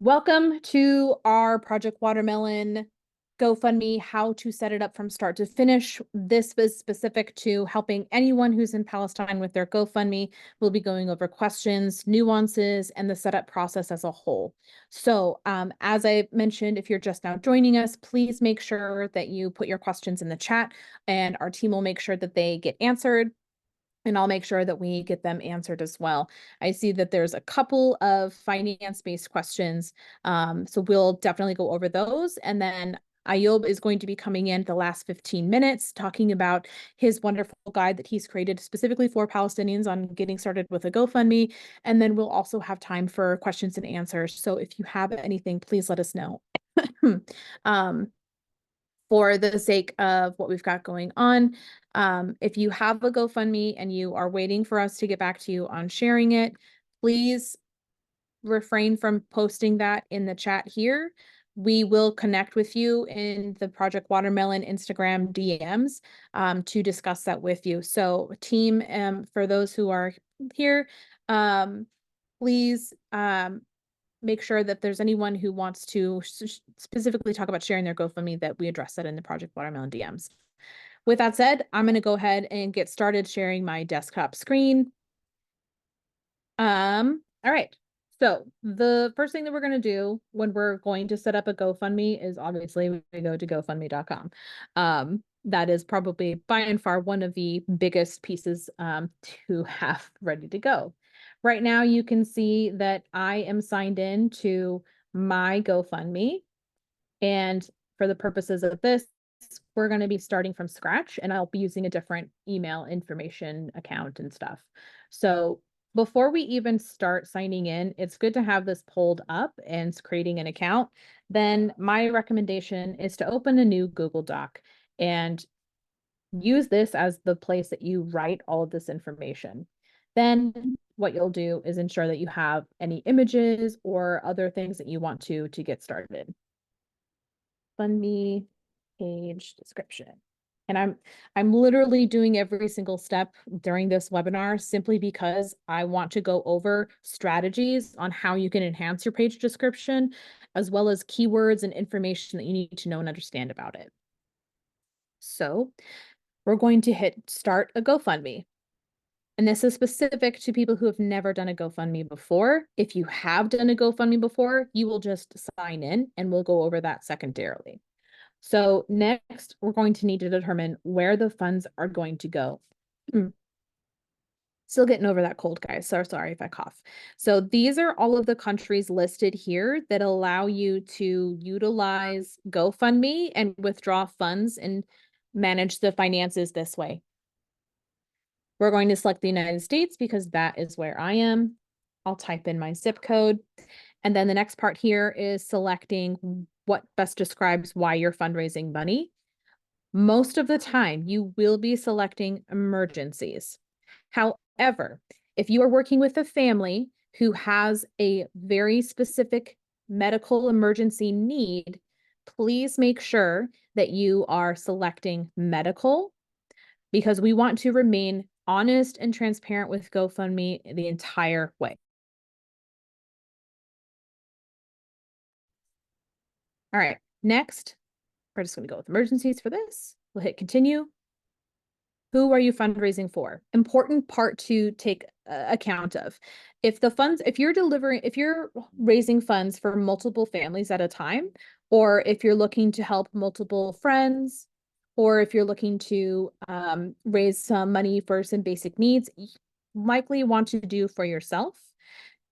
Welcome to our Project Watermelon GoFundMe, how to set it up from start to finish. This was specific to helping anyone who's in Palestine with their GoFundMe. We'll be going over questions, nuances, and the setup process as a whole. So as I mentioned, if you're just now joining us, please make sure that you put your questions in the chat and our team will make sure that they get answered. And I'll make sure that we get them answered as well. I see that there's a couple of finance-based questions, so we'll definitely go over those. And then Ayoub is going to be coming in the last 15 minutes talking about his wonderful guide that he's created specifically for Palestinians on getting started with a GoFundMe. And then we'll also have time for questions and answers. So if you have anything, please let us know. For the sake of what we've got going on. If you have a GoFundMe and you are waiting for us to get back to you on sharing it, please refrain from posting that in the chat here. We will connect with you in the Project Watermelon Instagram DMs to discuss that with you. So team, for those who are here, please make sure that there's anyone who wants to specifically talk about sharing their GoFundMe that we address that in the Project Watermelon DMs. With that said, I'm going to go ahead and get started sharing my desktop screen. All right. So the first thing that we're going to do when we're going to set up a GoFundMe is obviously we go to GoFundMe.com. That is probably by and far one of the biggest pieces to have ready to go. Right now, you can see that I am signed in to my GoFundMe. And for the purposes of this, we're going to be starting from scratch and I'll be using a different email information account and stuff. So before we even start signing in, it's good to have this pulled up and creating an account. Then my recommendation is to open a new Google Doc and use this as the place that you write all of this information. Then what you'll do is ensure that you have any images or other things that you want to get started. GoFundMe page description. And I'm literally doing every single step during this webinar simply because I want to go over strategies on how you can enhance your page description, as well as keywords and information that you need to know and understand about it. So we're going to hit start a GoFundMe. And this is specific to people who have never done a GoFundMe before. If you have done a GoFundMe before, you will just sign in and we'll go over that secondarily. So next, we're going to need to determine where the funds are going to go. Still getting over that cold, guys. So sorry if I cough. So these are all of the countries listed here that allow you to utilize GoFundMe and withdraw funds and manage the finances this way. We're going to select the United States because that is where I am. I'll type in my zip code. And then the next part here is selecting what best describes why you're fundraising money. Most of the time, you will be selecting emergencies. However, if you are working with a family who has a very specific medical emergency need, please make sure that you are selecting medical because we want to remain honest and transparent with GoFundMe the entire way. All right, next, we're just going to go with emergencies for this. We'll hit continue. Who are you fundraising for? Important part to take account of. If you're raising funds for multiple families at a time, or if you're looking to help multiple friends, or if you're looking to raise some money for some basic needs, you likely want to do for yourself.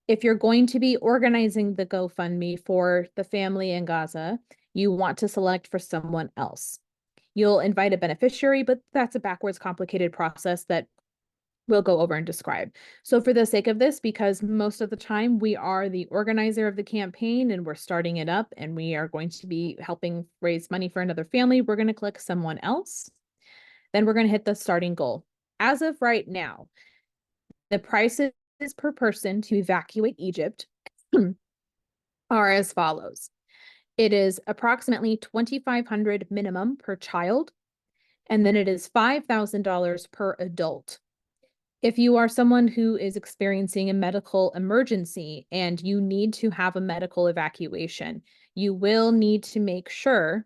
If you're going to be organizing the GoFundMe for the family in Gaza, you want to select for someone else. You'll invite a beneficiary, but that's a backwards complicated process that we'll go over and describe. So for the sake of this, because most of the time we are the organizer of the campaign and we're starting it up and we are going to be helping raise money for another family, we're going to click someone else. Then we're going to hit the starting goal. As of right now, the prices per person to evacuate Egypt are as follows. It is approximately $2,500 minimum per child, and then it is $5,000 per adult. If you are someone who is experiencing a medical emergency and you need to have a medical evacuation, you will need to make sure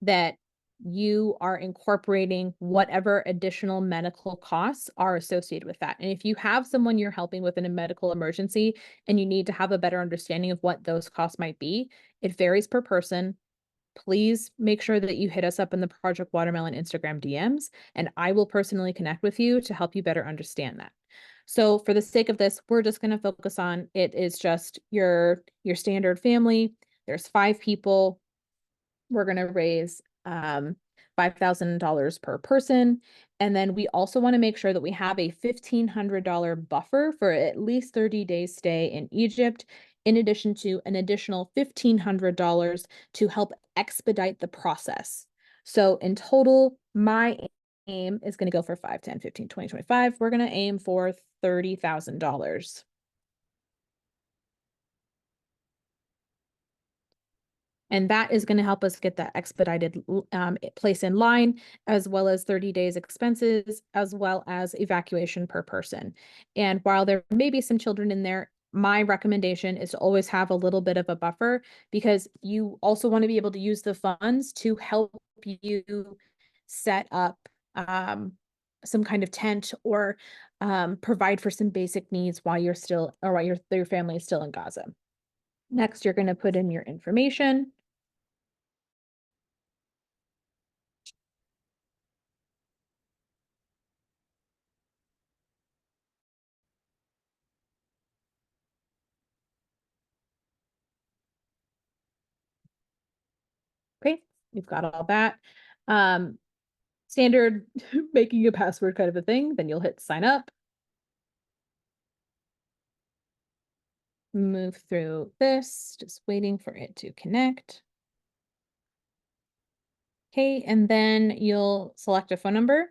that you are incorporating whatever additional medical costs are associated with that. And if you have someone you're helping with in a medical emergency and you need to have a better understanding of what those costs might be, it varies per person. Please make sure that you hit us up in the Project Watermelon Instagram DMs, and I will personally connect with you to help you better understand that. So for the sake of this, we're just going to focus on it is just your standard family. There's 5 people. We're going to raise $5,000 per person. And then we also want to make sure that we have a $1,500 buffer for at least 30 days stay in Egypt, in addition to an additional $1,500 to help expedite the process. So in total, my aim is going to go for 5, 10, 15, 20, 25. We're going to aim for $30,000. And that is going to help us get that expedited place in line, as well as 30 days expenses, as well as evacuation per person. And while there may be some children in there, my recommendation is to always have a little bit of a buffer, because you also want to be able to use the funds to help you set up some kind of tent, or provide for some basic needs while you're still, or while your family is still in Gaza. Next, you're going to put in your information. Okay, you've got all that. Standard making a password kind of a thing. Then you'll hit sign up. Move through this, just waiting for it to connect. Okay, and then you'll select a phone number.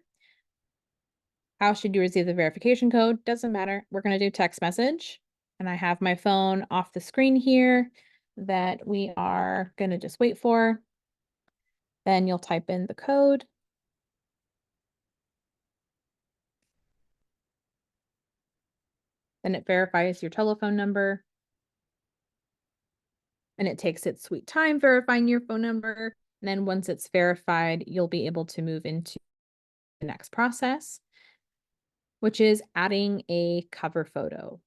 How should you receive the verification code? Doesn't matter. We're going to do text message. And I have my phone off the screen here that we are going to just wait for. Then you'll type in the code. Then it verifies your telephone number. And it takes its sweet time verifying your phone number. And then once it's verified, you'll be able to move into the next process, which is adding a cover photo.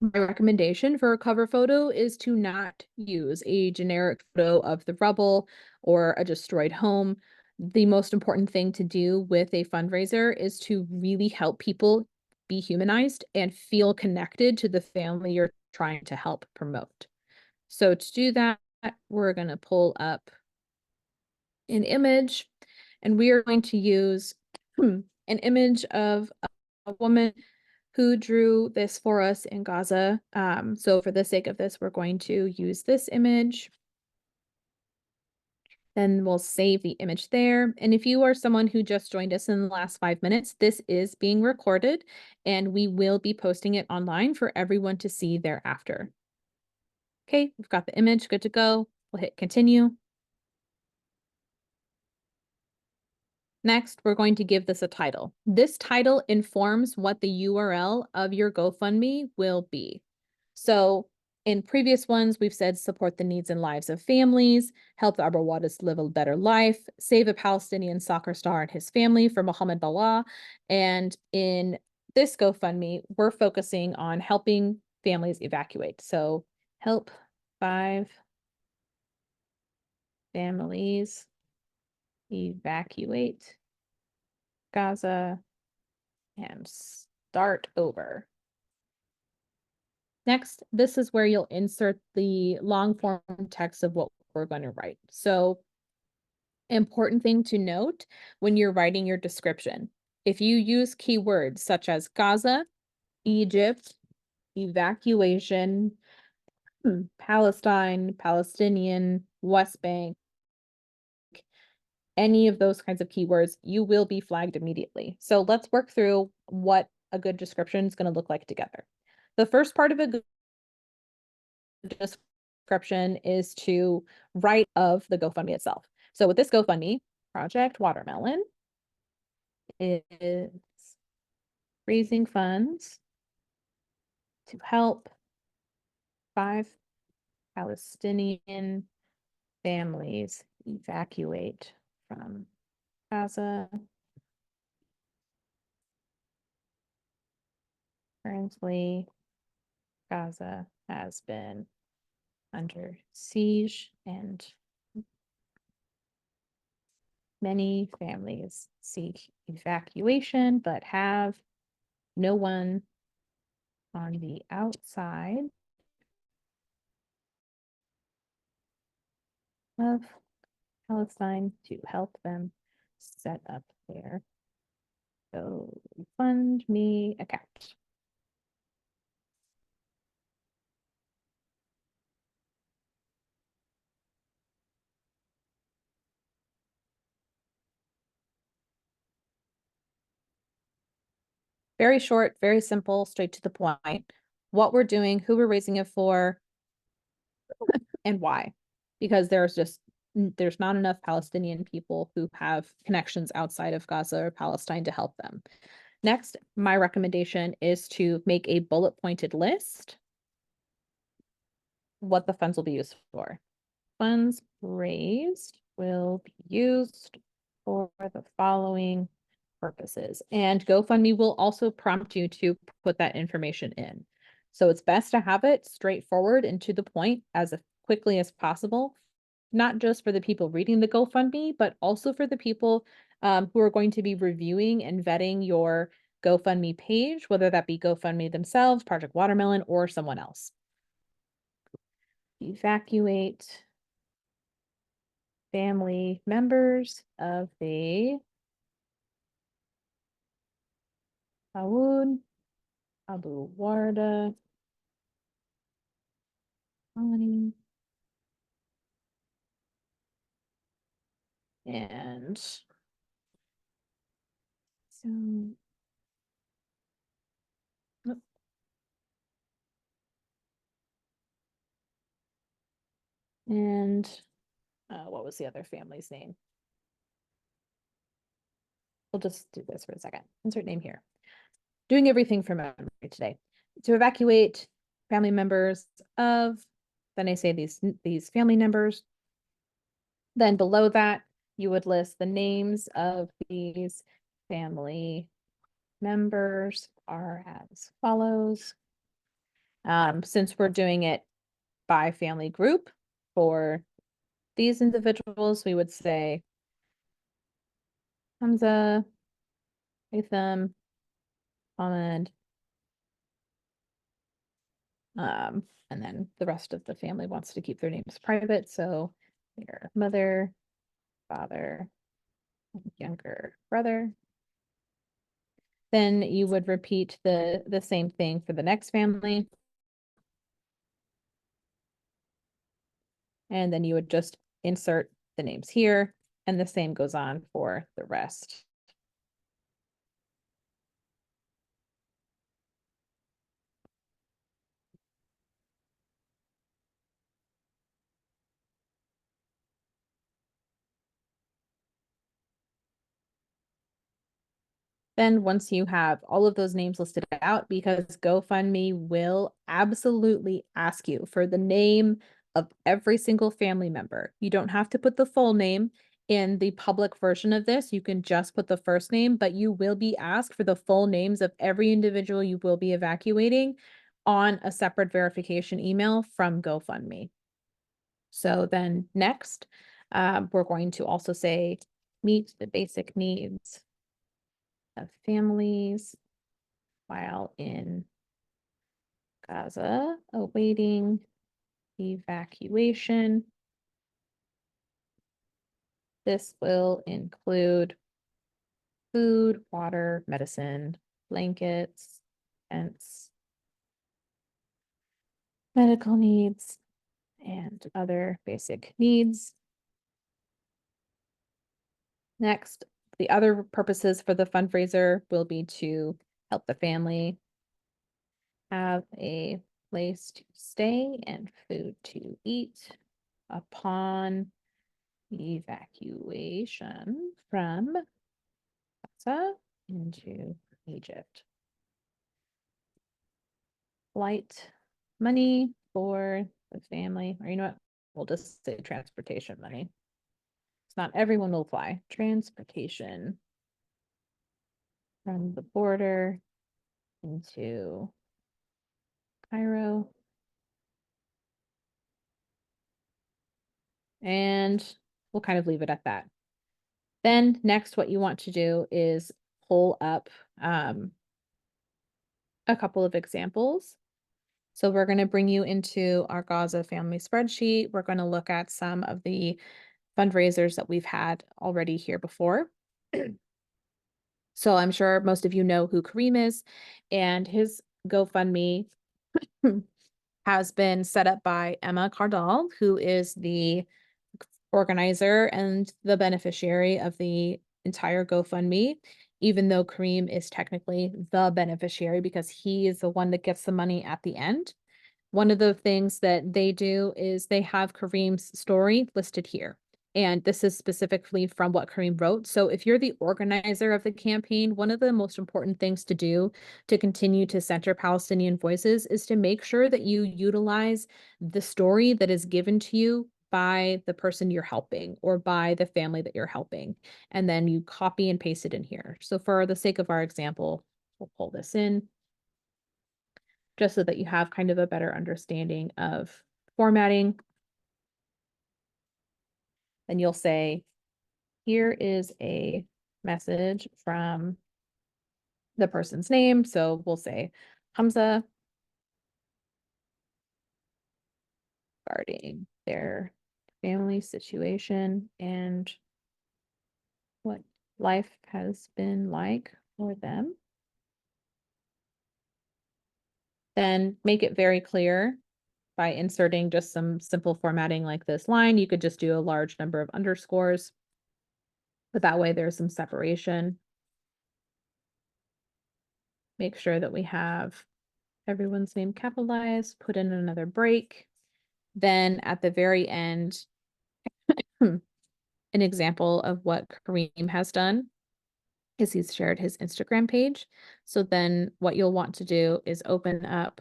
My recommendation for a cover photo is to not use a generic photo of the rubble or a destroyed home. The most important thing to do with a fundraiser is to really help people be humanized and feel connected to the family you're trying to help promote. So to do that, we're going to pull up an image, and we are going to use an image of a woman who drew this for us in Gaza. So for the sake of this, we're going to use this image. Then we'll save the image there. And if you are someone who just joined us in the last 5 minutes, this is being recorded, and we will be posting it online for everyone to see thereafter. Okay, we've got the image, good to go. We'll hit continue. Next, we're going to give this a title. This title informs what the URL of your GoFundMe will be. So in previous ones, we've said support the needs and lives of families, help the Abrawadas live a better life, save a Palestinian soccer star and his family for Mohammed Bala. And in this GoFundMe, we're focusing on helping families evacuate. So help 5 families evacuate Gaza and start over. Next, this is where you'll insert the long form text of what we're going to write. So, important thing to note when you're writing your description, if you use keywords such as Gaza, Egypt, evacuation, Palestine, Palestinian, West Bank, any of those kinds of keywords, you will be flagged immediately. So let's work through what a good description is going to look like together. The first part of a good description is to write of the GoFundMe itself. So with this GoFundMe, Project Watermelon is raising funds to help 5 Palestinian families evacuate from Gaza. Currently, Gaza has been under siege and many families seek evacuation, but have no one on the outside of Palestine to help them set up their GoFundMe account. Very short, very simple, straight to the point. What we're doing, who we're raising it for, and why. Because there's not enough Palestinian people who have connections outside of Gaza or Palestine to help them. Next, my recommendation is to make a bullet pointed list what the funds will be used for. Funds raised will be used for the following purposes. And GoFundMe will also prompt you to put that information in. So it's best to have it straightforward and to the point as quickly as possible, not just for the people reading the GoFundMe, but also for the people who are going to be reviewing and vetting your GoFundMe page, whether that be GoFundMe themselves, Project Watermelon, or someone else. Evacuate family members of the Aoud, Abu Warda, colony, and so, and what was the other family's name? We'll just do this for a second. Insert name here. Doing everything from memory today. To evacuate family members of, then I say these family members. Then below that, you would list the names of these family members are as follows. Since we're doing it by family group for these individuals, we would say Hamza, Haytham, Ahmed, and then the rest of the family wants to keep their names private, so their mother, father, younger brother. Then you would repeat the same thing for the next family. And then you would just insert the names here, and the same goes on for the rest. Then once you have all of those names listed out, because GoFundMe will absolutely ask you for the name of every single family member. You don't have to put the full name in the public version of this. You can just put the first name, but you will be asked for the full names of every individual you will be evacuating on a separate verification email from GoFundMe. So then next, we're going to also say meet the basic needs of families while in Gaza awaiting evacuation. This will include food, water, medicine, blankets, tents, medical needs, and other basic needs. Next, the other purposes for the fundraiser will be to help the family have a place to stay and food to eat upon evacuation from Gaza into Egypt. flight money for the family, or you know what? We'll just say transportation money. It's not everyone will fly. Transportation from the border into Cairo. And we'll kind of leave it at that. Then next, what you want to do is pull up a couple of examples. So we're going to bring you into our Gaza family spreadsheet. We're going to look at some of the fundraisers that we've had already here before. So I'm sure most of you know who Kareem is, and his GoFundMe has been set up by Emma Cardall, who is the organizer and the beneficiary of the entire GoFundMe, even though Kareem is technically the beneficiary because he is the one that gets the money at the end. One of the things that they do is they have Kareem's story listed here. And this is specifically from what Kareem wrote. So if you're the organizer of the campaign, one of the most important things to do to continue to center Palestinian voices is to make sure that you utilize the story that is given to you by the person you're helping or by the family that you're helping. And then you copy and paste it in here. So for the sake of our example, we'll pull this in just so that you have kind of a better understanding of formatting. Then you'll say, here is a message from the person's name. So we'll say Hamza regarding their family situation and what life has been like for them. Then make it very clear by inserting just some simple formatting like this line. You could just do a large number of underscores, but that way there's some separation. Make sure that we have everyone's name capitalized, put in another break. Then at the very end, an example of what Kareem has done is he's shared his Instagram page. So then what you'll want to do is open up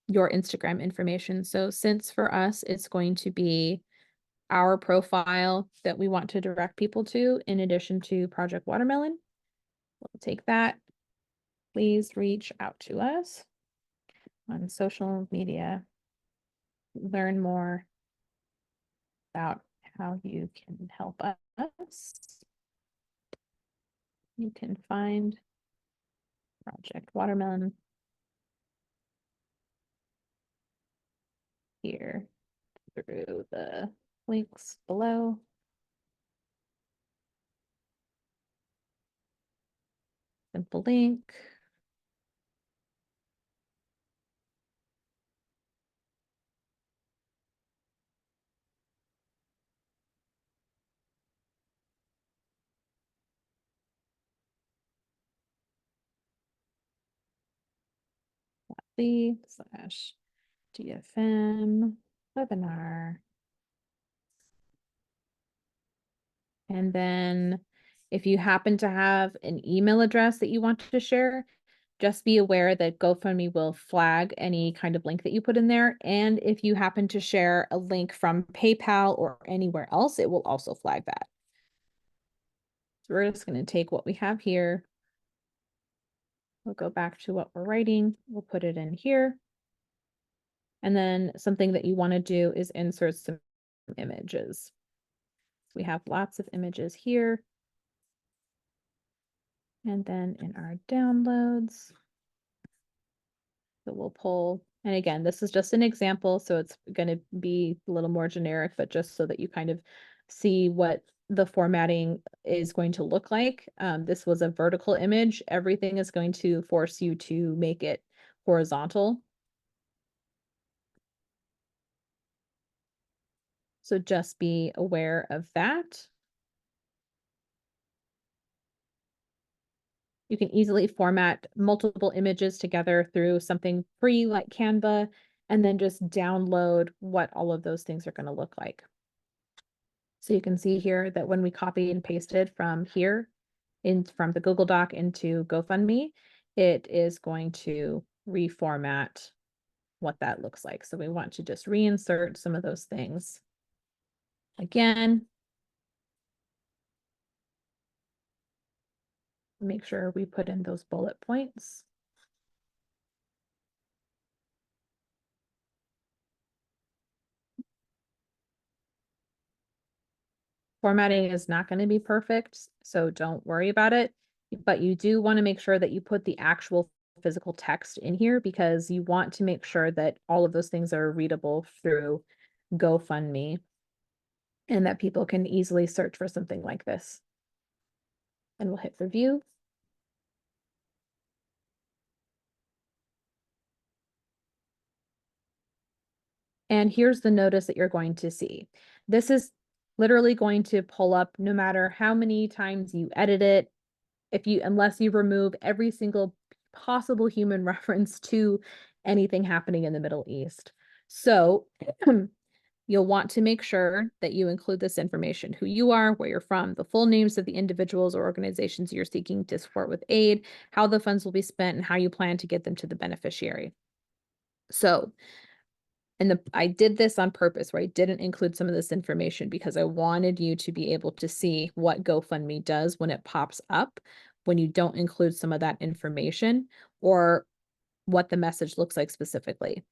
your Instagram information. So since for us, it's going to be our profile that we want to direct people to in addition to Project Watermelon, we'll take that. Please reach out to us on social media. Learn more about how you can help us. You can find Project Watermelon here through the links below. Simple link. /DFM webinar. And then if you happen to have an email address that you want to share, just be aware that GoFundMe will flag any kind of link that you put in there. And if you happen to share a link from PayPal or anywhere else, it will also flag that. So we're just going to take what we have here. We'll go back to what we're writing. We'll put it in here. And then something that you want to do is insert some images. We have lots of images here. And then in our downloads, that we'll pull. And again, this is just an example, so it's going to be a little more generic, but just so that you kind of see what the formatting is going to look like. This was a vertical image. Everything is going to force you to make it horizontal. So just be aware of that. You can easily format multiple images together through something free like Canva, and then just download what all of those things are going to look like. So you can see here that when we copy and pasted from here from the Google Doc into GoFundMe, it is going to reformat what that looks like. So we want to just reinsert some of those things. Again, make sure we put in those bullet points. Formatting is not going to be perfect, so don't worry about it. But you do want to make sure that you put the actual physical text in here because you want to make sure that all of those things are readable through GoFundMe and that people can easily search for something like this. And we'll hit review. And here's the notice that you're going to see. This is literally going to pull up no matter how many times you edit it, unless you remove every single possible human reference to anything happening in the Middle East. So you'll want to make sure that you include this information: who you are, where you're from, the full names of the individuals or organizations you're seeking to support with aid, how the funds will be spent, and how you plan to get them to the beneficiary. So, I did this on purpose where I didn't include some of this information because I wanted you to be able to see what GoFundMe does when it pops up, when you don't include some of that information, or what the message looks like specifically.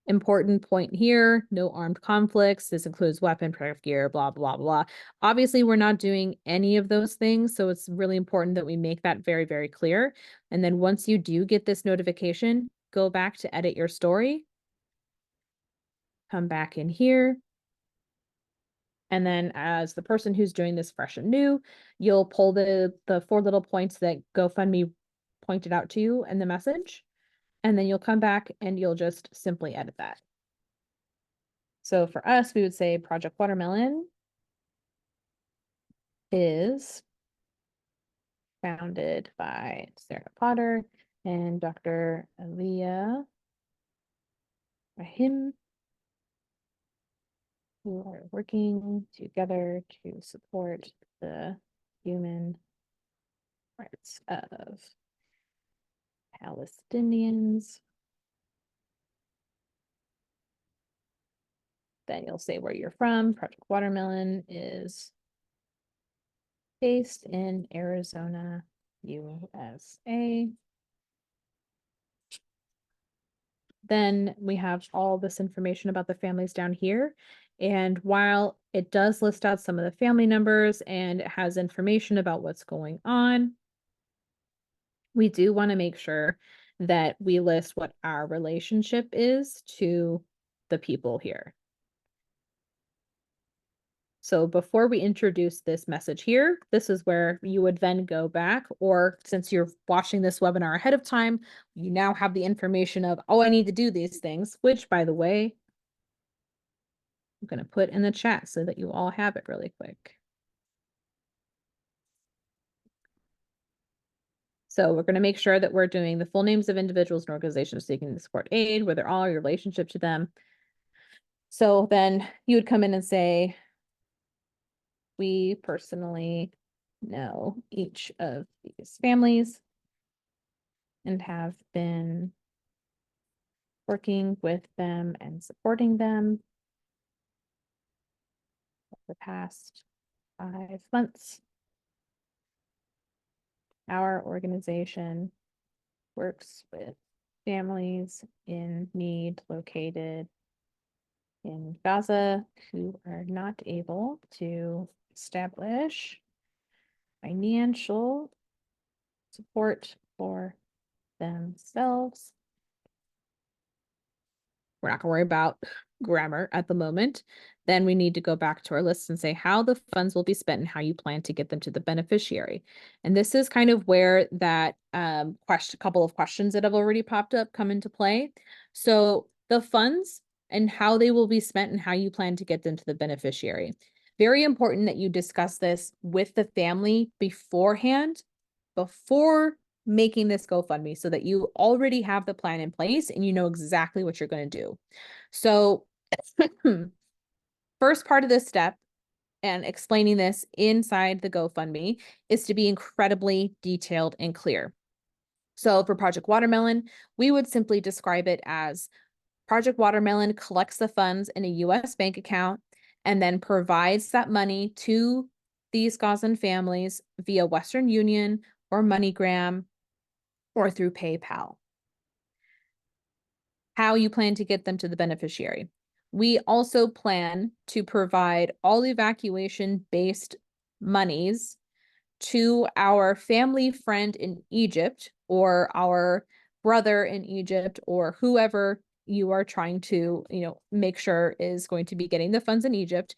Important point here: no armed conflicts. This includes weapon, protective gear, blah, blah, blah. Obviously, we're not doing any of those things, so it's really important that we make that very, very clear. And then once you do get this notification, go back to edit your story. Come back in here. And then as the person who's doing this fresh and new, you'll pull the 4 little points that GoFundMe pointed out to you in the message. And then you'll come back and you'll just simply edit that. So for us, we would say Project Watermelon is founded by Sarah Potter and Dr. Aliyah Rahim, who are working together to support the human rights of Palestinians. Then you'll say where you're from. Project Watermelon is based in Arizona, USA. Then we have all this information about the families down here. And while it does list out some of the family numbers and it has information about what's going on, we do want to make sure that we list what our relationship is to the people here. So before we introduce this message here, this is where you would then go back, or since you're watching this webinar ahead of time, you now have the information of, oh, I need to do these things, which, by the way, I'm going to put in the chat so that you all have it really quick. So we're going to make sure that we're doing the full names of individuals and organizations seeking to support aid, where they're all your relationship to them. So then you would come in and say, we personally know each of these families and have been working with them and supporting them for the past 5 months. Our organization works with families in need located in Gaza who are not able to establish financial support for themselves. We're not going to worry about grammar at the moment. Then we need to go back to our list and say how the funds will be spent and how you plan to get them to the beneficiary. And this is kind of where that couple of questions that have already popped up come into play. So the funds and how they will be spent and how you plan to get them to the beneficiary. Very important that you discuss this with the family beforehand, before making this GoFundMe, so that you already have the plan in place and you know exactly what you're going to do. So first part of this step and explaining this inside the GoFundMe is to be incredibly detailed and clear. So for Project Watermelon, we would simply describe it as Project Watermelon collects the funds in a US bank account and then provides that money to these Gazan families via Western Union or MoneyGram or through PayPal. How you plan to get them to the beneficiary. We also plan to provide all evacuation-based monies to our family friend in Egypt or our brother in Egypt or whoever you are trying to, make sure is going to be getting the funds in Egypt.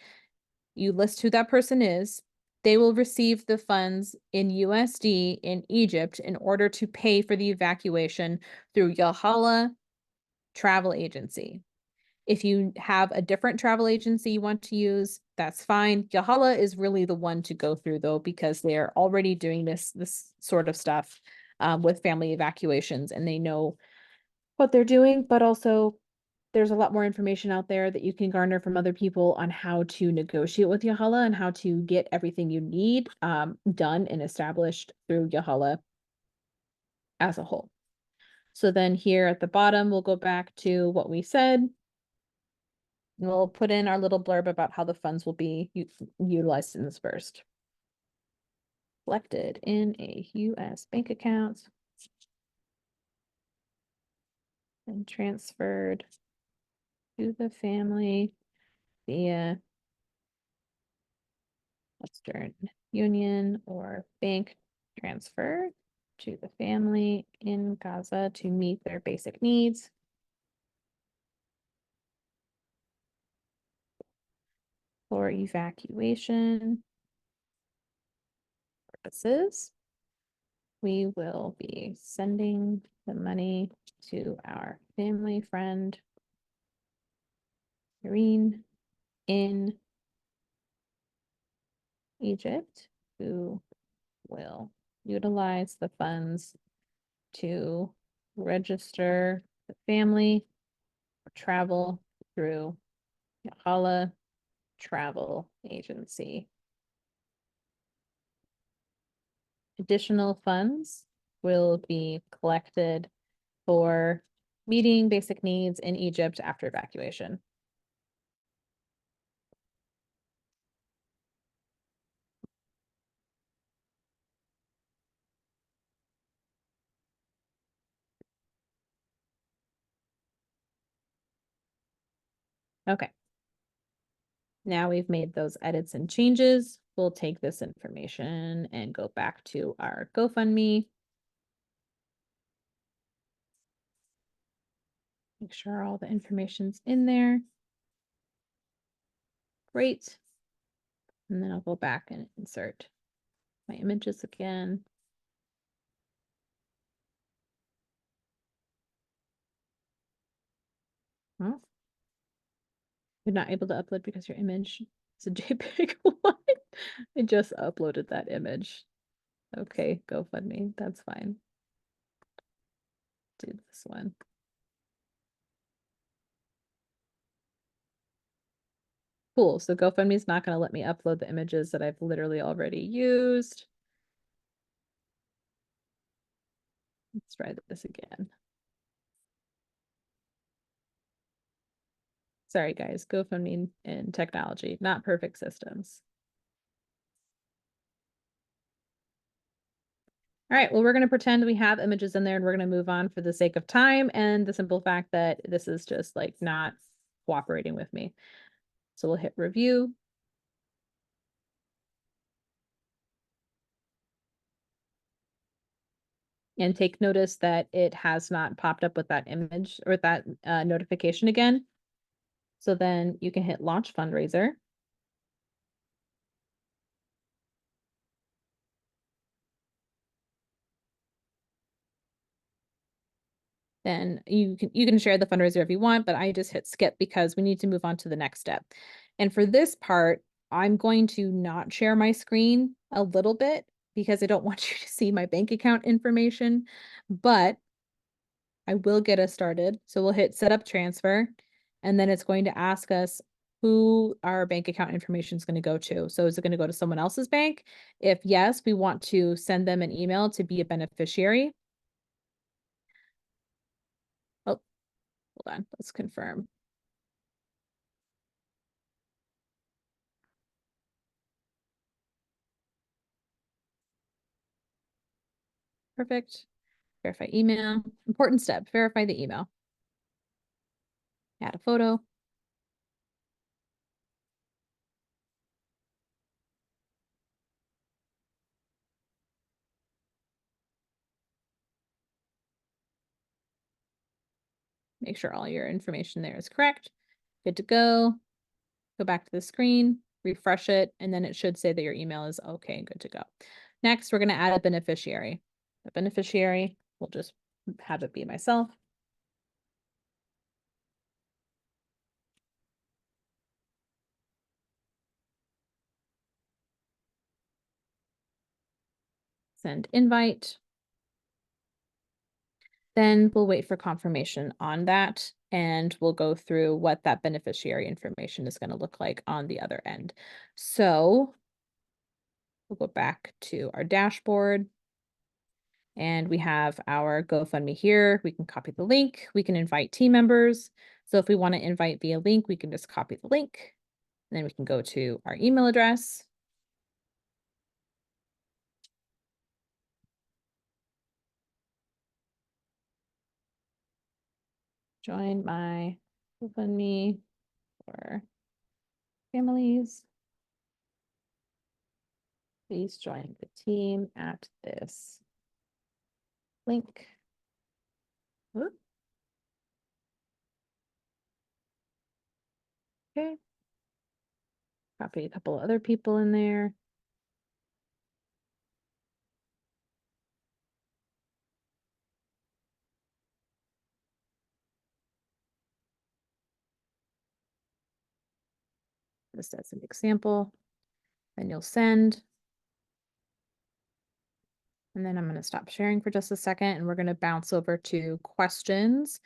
You list who that person is. They will receive the funds in USD in Egypt in order to pay for the evacuation through Yahala Travel Agency. If you have a different travel agency you want to use, that's fine. Yahala is really the one to go through though, because they're already doing this sort of stuff with family evacuations and they know what they're doing, but also there's a lot more information out there that you can garner from other people on how to negotiate with Yahala and how to get everything you need done and established through Yahala as a whole. So then here at the bottom, we'll go back to what we said. We'll put in our little blurb about how the funds will be utilized and dispersed. Collected in a US bank account and transferred to the family via Western Union or bank transfer to the family in Gaza to meet their basic needs. For evacuation purposes, we will be sending the money to our family friend, Irene, in Egypt, who will utilize the funds to register the family or travel through Yahala Travel Agency. Additional funds will be collected for meeting basic needs in Egypt after evacuation. Okay. Now we've made those edits and changes. We'll take this information and go back to our GoFundMe. Make sure all the information's in there. Great. And then I'll go back and insert my images again. Huh? You're not able to upload because your image is a JPEG. What? I just uploaded that image. Okay, GoFundMe. That's fine. Do this one. Cool. So GoFundMe is not going to let me upload the images that I've literally already used. Let's try this again. Sorry, guys. GoFundMe and technology, not perfect systems. All right, well, we're going to pretend we have images in there and we're going to move on for the sake of time and the simple fact that this is just like not cooperating with me. So we'll hit review. And take notice that it has not popped up with that image or that notification again. So then you can hit launch fundraiser. Then you can share the fundraiser if you want, but I just hit skip because we need to move on to the next step. And for this part, I'm going to not share my screen a little bit because I don't want you to see my bank account information, but I will get us started. So we'll hit set up transfer, and then it's going to ask us who our bank account information is going to go to. So is it going to go to someone else's bank? If yes, we want to send them an email to be a beneficiary. Hold on, let's confirm. Perfect. Verify email. Important step, verify the email. Add a photo. Make sure all your information there is correct. Good to go. Go back to the screen, refresh it, and then it should say that your email is okay and good to go. Next, we're going to add a beneficiary. The beneficiary, we'll just have it be myself. Send invite. Then we'll wait for confirmation on that, and we'll go through what that beneficiary information is going to look like on the other end. So we'll go back to our dashboard, and we have our GoFundMe here. We can copy the link. We can invite team members. So if we want to invite via link, we can just copy the link. And then we can go to our email address. Join my GoFundMe for families. Please join the team at this link. Whoop. Okay. Copy a couple other people in there. Just as an example. Then you'll send. And then I'm going to stop sharing for just a second, and we're going to bounce over to questions.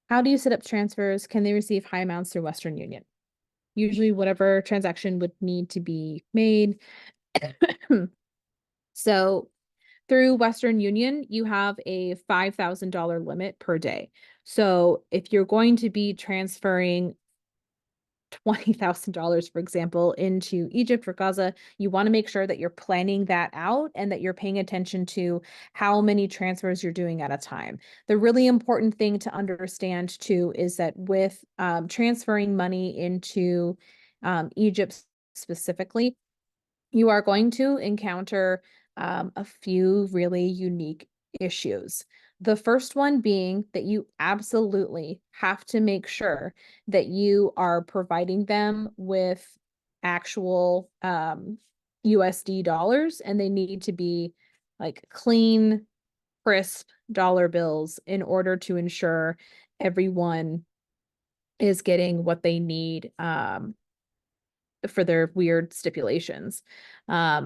How do you set up transfers? Can they receive high amounts through Western Union? Usually whatever transaction would need to be made. So through Western Union, you have a $5,000 limit per day. So if you're going to be transferring $20,000, for example, into Egypt or Gaza, you want to make sure that you're planning that out and that you're paying attention to how many transfers you're doing at a time. The really important thing to understand too is that with transferring money into Egypt specifically, you are going to encounter a few really unique issues. The first one being that you absolutely have to make sure that you are providing them with actual USD dollars, and they need to be like clean, crisp dollar bills in order to ensure everyone is getting what they need for their weird stipulations. Let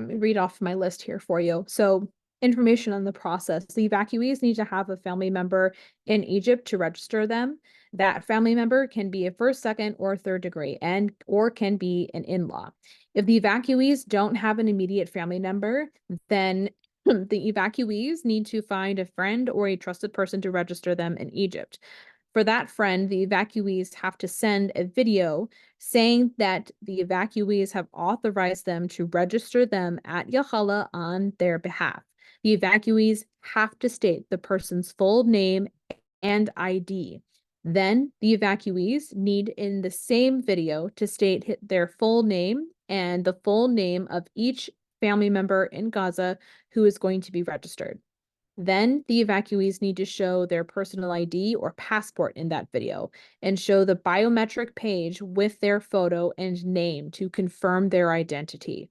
me read off my list here for you. So information on the process. The evacuees need to have a family member in Egypt to register them. That family member can be a first, second, or third degree or can be an in-law. If the evacuees don't have an immediate family member, then the evacuees need to find a friend or a trusted person to register them in Egypt. For that friend, the evacuees have to send a video saying that the evacuees have authorized them to register them at Yahala on their behalf. The evacuees have to state the person's full name and ID. Then the evacuees need in the same video to state their full name and the full name of each family member in Gaza who is going to be registered. Then the evacuees need to show their personal ID or passport in that video and show the biometric page with their photo and name to confirm their identity.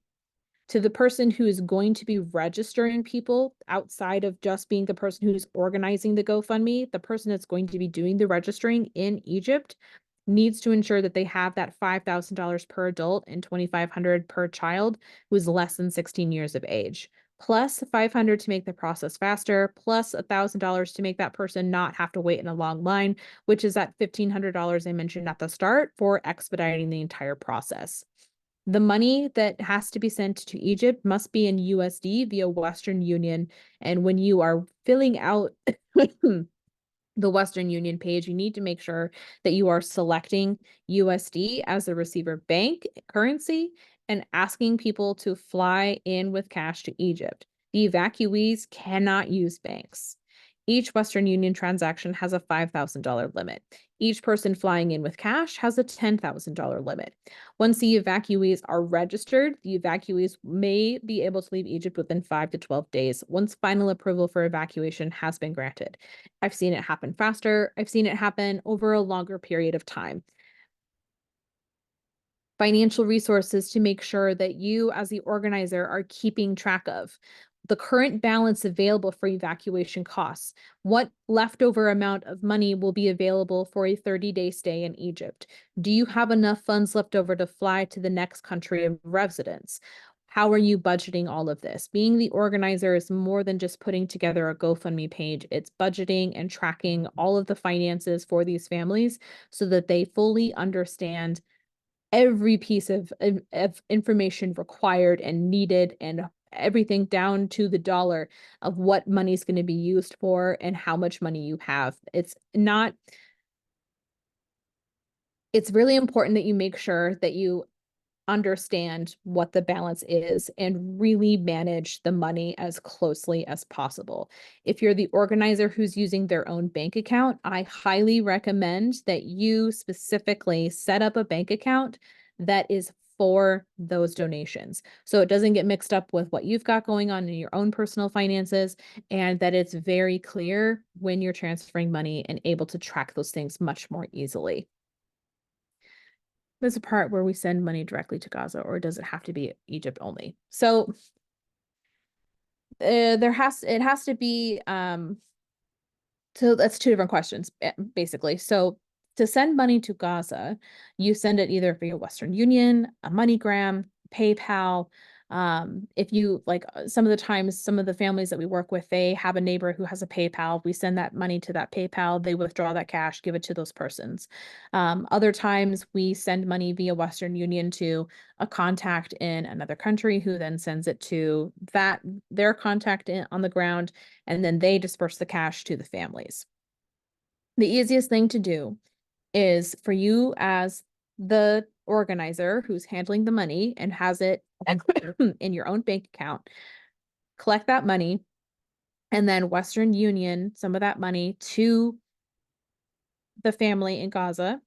To the person who is going to be registering people outside of just being the person who's organizing the GoFundMe, the person that's going to be doing the registering in Egypt needs to ensure that they have that $5,000 per adult and $2,500 per child who is less than 16 years of age, plus $500 to make the process faster, plus $1,000 to make that person not have to wait in a long line, which is that $1,500 I mentioned at the start for expediting the entire process. The money that has to be sent to Egypt must be in USD via Western Union. And when you are filling out the Western Union page, you need to make sure that you are selecting USD as the receiver bank currency and asking people to fly in with cash to Egypt. The evacuees cannot use banks. Each Western Union transaction has a $5,000 limit. Each person flying in with cash has a $10,000 limit. Once the evacuees are registered, the evacuees may be able to leave Egypt within 5 to 12 days once final approval for evacuation has been granted. I've seen it happen faster. I've seen it happen over a longer period of time. Financial resources to make sure that you as the organizer are keeping track of the current balance available for evacuation costs. What leftover amount of money will be available for a 30-day stay in Egypt? Do you have enough funds left over to fly to the next country of residence? How are you budgeting all of this? Being the organizer is more than just putting together a GoFundMe page. It's budgeting and tracking all of the finances for these families so that they fully understand every piece of information required and needed and everything down to the dollar of what money is going to be used for and how much money you have. It's really important that you make sure that you understand what the balance is and really manage the money as closely as possible. If you're the organizer who's using their own bank account, I highly recommend that you specifically set up a bank account that is for those donations. So it doesn't get mixed up with what you've got going on in your own personal finances, and that it's very clear when you're transferring money and able to track those things much more easily. There's a part where we send money directly to Gaza, or does it have to be Egypt only? So it has to be so that's two different questions basically. So to send money to Gaza, you send it either via Western Union, a MoneyGram, PayPal. If you like some of the times, some of the families that we work with, they have a neighbor who has a PayPal. We send that money to that PayPal, they withdraw that cash, give it to those persons. Other times we send money via Western Union to a contact in another country who then sends it to their contact on the ground, and then they disperse the cash to the families. The easiest thing to do is for you as the organizer who's handling the money and has it in your own bank account, collect that money and then Western Union some of that money to the family in Gaza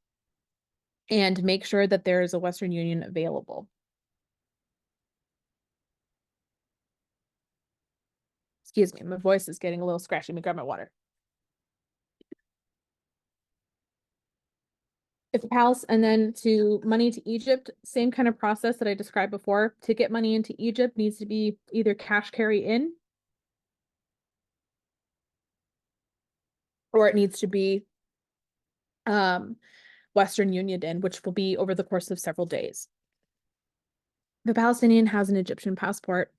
and make sure that there is a Western Union available. Excuse me, my voice is getting a little scratchy. Let me grab my water. If Pals and then to money to Egypt, same kind of process that I described before. To get money into Egypt needs to be either cash carry in or it needs to be Western Union in, which will be over the course of several days. The Palestinian has an Egyptian passport.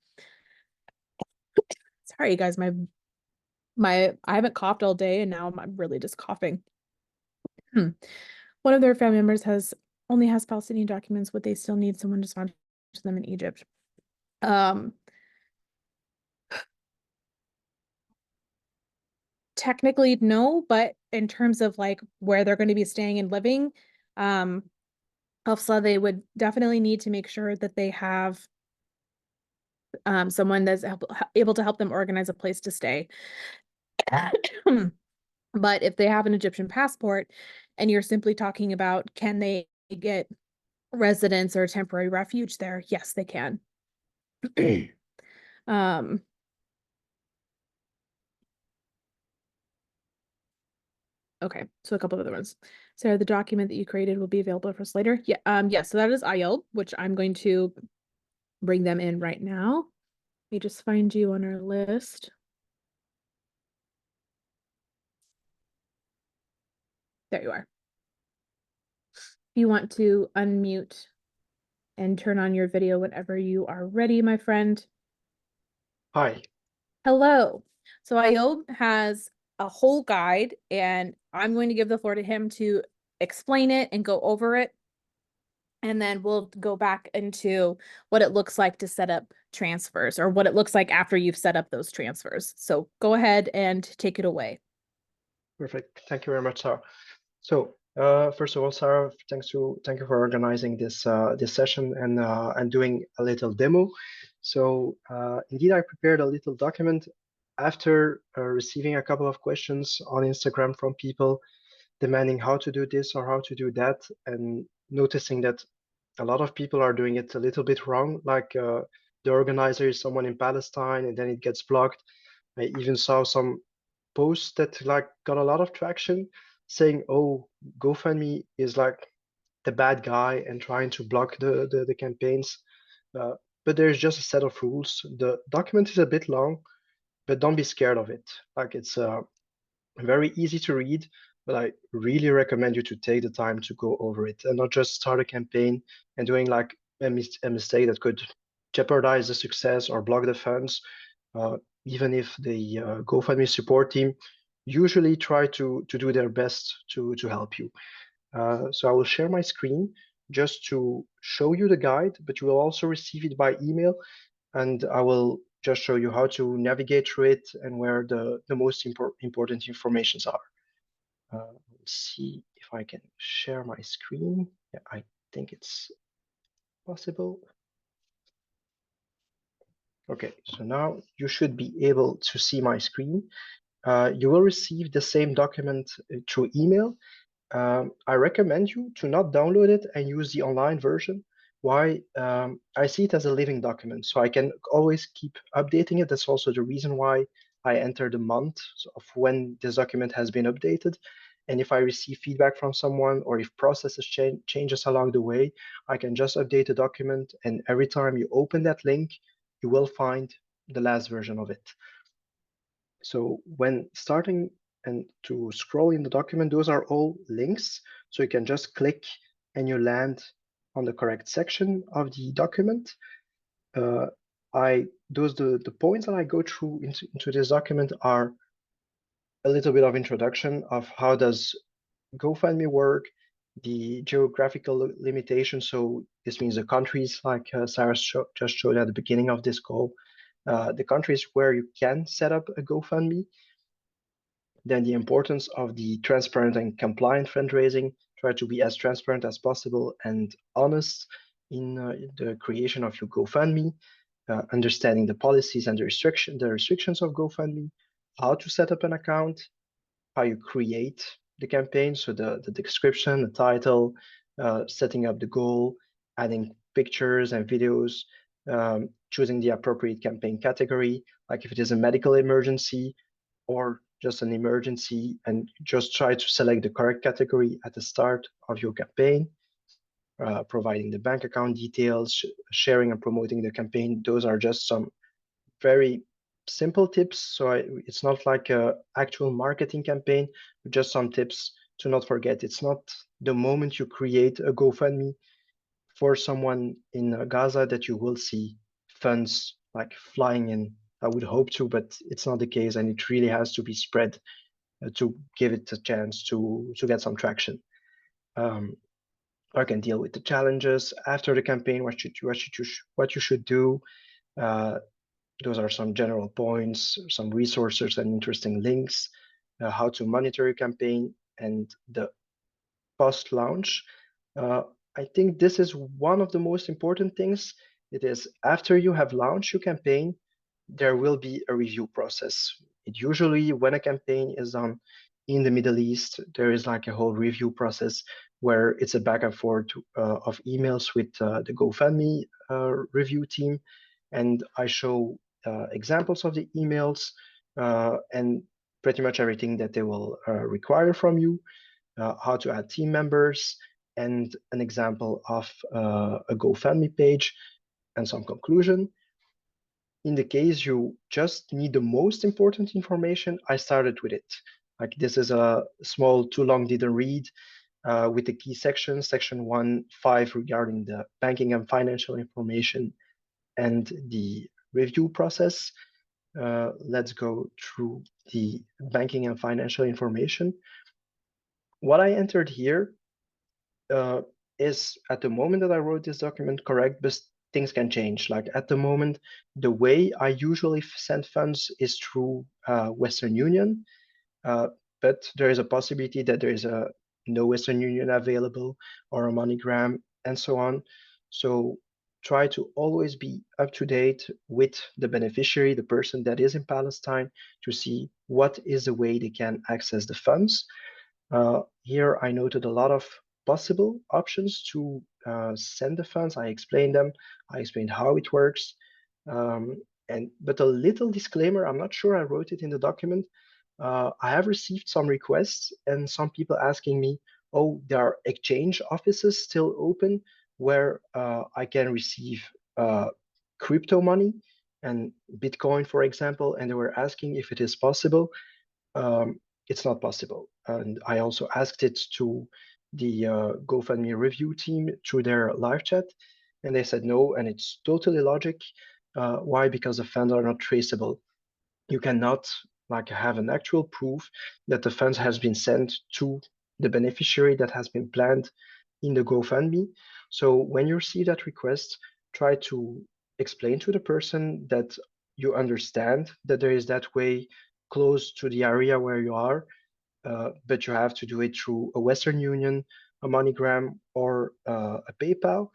Sorry, you guys, I haven't coughed all day and now I'm really just coughing. One of their family members only has Palestinian documents. Would they still need someone to sponsor them in Egypt? Technically, no, but in terms of like where they're going to be staying and living, Hafsa, they would definitely need to make sure that they have someone that's able to help them organize a place to stay. But if they have an Egyptian passport and you're simply talking about can they get residence or temporary refuge there, yes, they can. Okay, so a couple of other ones. So the document that you created will be available for us later. Yeah, yes, so that is Ayoub, which I'm going to bring them in right now. Let me just find you on our list. There you are. If you want to unmute and turn on your video whenever you are ready, my friend. Hi. Hello. So Ayoub has a whole guide and I'm going to give the floor to him to explain it and go over it. And then we'll go back into what it looks like to set up transfers, or what it looks like after you've set up those transfers. So go ahead and take it away. Perfect. Thank you very much, Sarah. So, first of all, Sarah, thank you for organizing this session and doing a little demo. So, indeed, I prepared a little document after receiving a couple of questions on Instagram from people demanding how to do this or how to do that, and noticing that a lot of people are doing it a little bit wrong. Like the organizer is someone in Palestine, and then it gets blocked. I even saw some posts that like got a lot of traction saying, "Oh, GoFundMe is like the bad guy and trying to block the campaigns." Uh, but there's just a set of rules. The document is a bit long, but don't be scared of it. Like it's very easy to read, but I really recommend you to take the time to go over it and not just start a campaign and doing like a mistake that could jeopardize the success or block the funds. Even if the GoFundMe support team usually try to do their best to help you. So I will share my screen just to show you the guide, but you will also receive it by email, and I will just show you how to navigate through it and where the most important informations are. Let's see if I can share my screen. Yeah, I think it's possible. Okay, so now you should be able to see my screen. You will receive the same document through email. I recommend you to not download it and use the online version. Why? I see it as a living document, so I can always keep updating it. That's also the reason why I enter the month of when this document has been updated. And if I receive feedback from someone or if processes changes along the way, I can just update the document. And every time you open that link, you will find the last version of it. So when starting and to scroll in the document, those are all links. So you can just click and you land on the correct section of the document. The points that I go through into this document are a little bit of introduction of how does GoFundMe work, the geographical limitation. So this means the countries, like Sarah just showed at the beginning of this call, the countries where you can set up a GoFundMe. Then the importance of the transparent and compliant fundraising. Try to be as transparent as possible and honest in the creation of your GoFundMe. Understanding the policies and the restrictions of GoFundMe. How to set up an account. How you create the campaign. So the description, the title, setting up the goal, adding pictures and videos, choosing the appropriate campaign category, like if it is a medical emergency or just an emergency, and just try to select the correct category at the start of your campaign. Providing the bank account details, sharing and promoting the campaign. Those are just some very simple tips. So it's not like a actual marketing campaign, but just some tips to not forget. It's not the moment you create a GoFundMe for someone in Gaza that you will see funds like flying in. I would hope to, but it's not the case, and it really has to be spread to give it a chance to get some traction. I can deal with the challenges after the campaign. What you should do. Those are some general points, some resources and interesting links. How to monitor your campaign and the post-launch. I think this is one of the most important things. It is after you have launched your campaign, there will be a review process. It usually, when a campaign is done in the Middle East, there is like a whole review process where it's a back and forth of emails with the GoFundMe review team. And I show examples of the emails and pretty much everything that they will require from you, how to add team members, and an example of a GoFundMe page and some conclusion. In the case you just need the most important information, I started with it. Like this is a small, too long didn't read with the key sections, section 1.5 regarding the banking and financial information and the review process. Let's go through the banking and financial information. What I entered here is at the moment that I wrote this document correct, but things can change. Like at the moment, the way I usually send funds is through Western Union, uh, but there is a possibility that there is a no Western Union available or a MoneyGram and so on. So try to always be up to date with the beneficiary, the person that is in Palestine, to see what is the way they can access the funds. Here I noted a lot of possible options to send the funds. I explained them. I explained how it works. But a little disclaimer, I'm not sure I wrote it in the document. I have received some requests and some people asking me, oh, there are exchange offices still open where I can receive crypto money and Bitcoin, for example, and they were asking if it is possible. It's not possible. And I also asked it to the GoFundMe review team through their live chat, and they said no, and it's totally logic. Why? Because the funds are not traceable. You cannot like have an actual proof that the funds has been sent to the beneficiary that has been planned in the GoFundMe. So when you receive that request, try to explain to the person that you understand that there is that way close to the area where you are, but you have to do it through a Western Union, a MoneyGram, or a PayPal.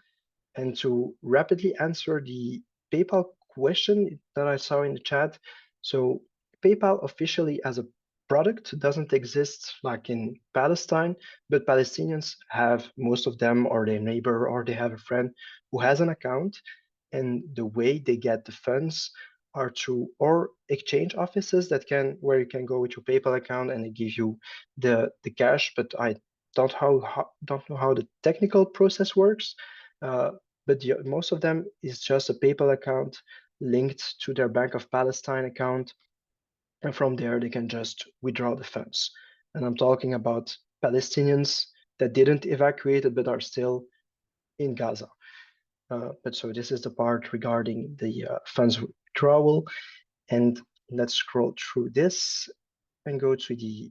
And to rapidly answer the PayPal question that I saw in the chat, so PayPal officially as a product doesn't exist like in Palestine, but Palestinians have, most of them, or their neighbor, or they have a friend who has an account, and the way they get the funds are through or exchange offices that can where you can go with your PayPal account and they give you the cash. But I don't know how the technical process works. Uh, but most of them is just a PayPal account linked to their Bank of Palestine account, and from there they can just withdraw the funds. And I'm talking about Palestinians that didn't evacuate it but are still in Gaza. But so this is the part regarding the funds withdrawal. And let's scroll through this and go to the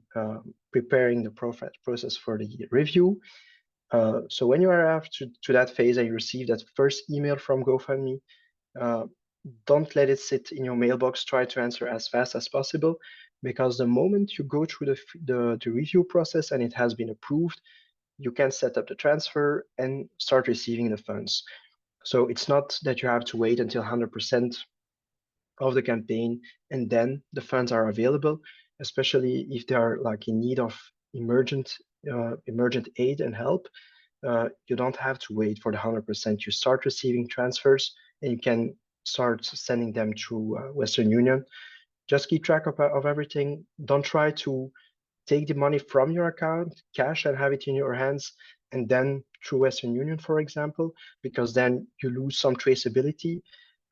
preparing the process for the review. So when you arrive to that phase and you receive that first email from GoFundMe, uh, don't let it sit in your mailbox. Try to answer as fast as possible, because the moment you go through the review process and it has been approved, you can set up the transfer and start receiving the funds. So it's not that you have to wait until 100% of the campaign and then the funds are available, especially if they are like in need of emergent aid and help. You don't have to wait for the 100%. You start receiving transfers and you can start sending them through Western Union. Just keep track of everything. Don't try to take the money from your account, cash, and have it in your hands, and then through Western Union, for example, because then you lose some traceability.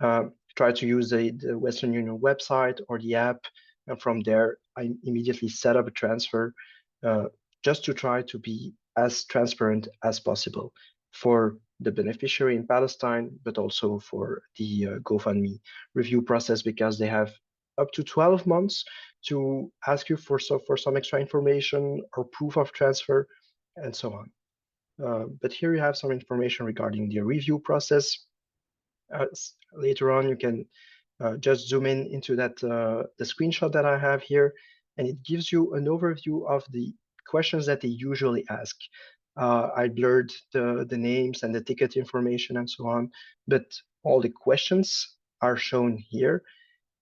Try to use the Western Union website or the app, and from there, I immediately set up a transfer just to try to be as transparent as possible for the beneficiary in Palestine, but also for the GoFundMe review process, because they have up to 12 months to ask you for some extra information or proof of transfer and so on. But here you have some information regarding the review process. Later on, you can just zoom in into that the screenshot that I have here, and it gives you an overview of the questions that they usually ask. I blurred the names and the ticket information and so on, but all the questions are shown here.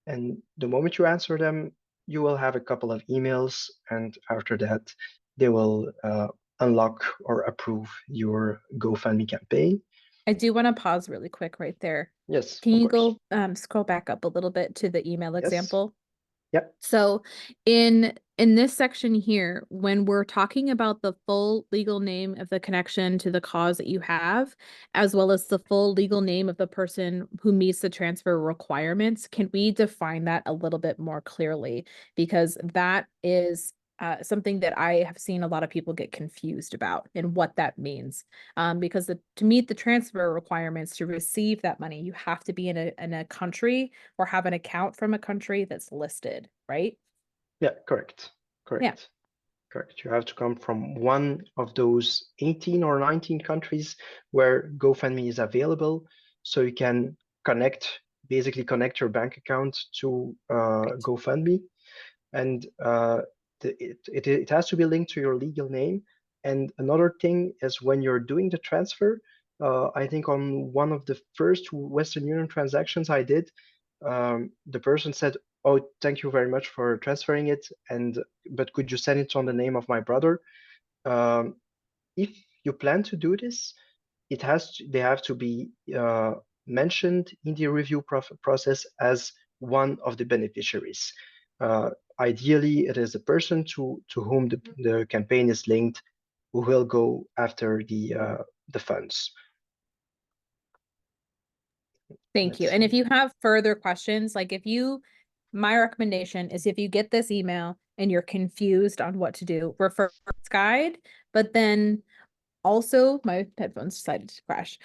And the moment you answer them, you will have a couple of emails, and after that, they will unlock or approve your GoFundMe campaign. I do want to pause really quick right there. Yes, Can of you course. go scroll back up a little bit to the email Yes. example? Yep. So in this section here, when we're talking about the full legal name of the connection to the cause that you have, as well as the full legal name of the person who meets the transfer requirements, can we define that a little bit more clearly? Because that is something that I have seen a lot of people get confused about and what that means. Because to meet the transfer requirements to receive that money, you have to be in a country or have an account from a country that's listed, right? Yeah, correct. Yeah. Correct. Correct. You have to come from one of those 18 or 19 countries where GoFundMe is available, so you can basically connect your bank account to Right. GoFundMe, and it has to be linked to your legal name. And another thing is when you're doing the transfer, I think on one of the first Western Union transactions I did, the person said, "Oh, thank you very much for transferring it, but could you send it on the name of my brother?" Um, if you plan to do this, they have to be mentioned in the review process as one of the beneficiaries. Uh, Ideally, it is the person to whom the campaign is linked who will go after the funds. Thank you. Let's And if see. you have further questions, like my recommendation is if you get this email and you're confused on what to do, refer to this guide, but then also my headphones decided to crash.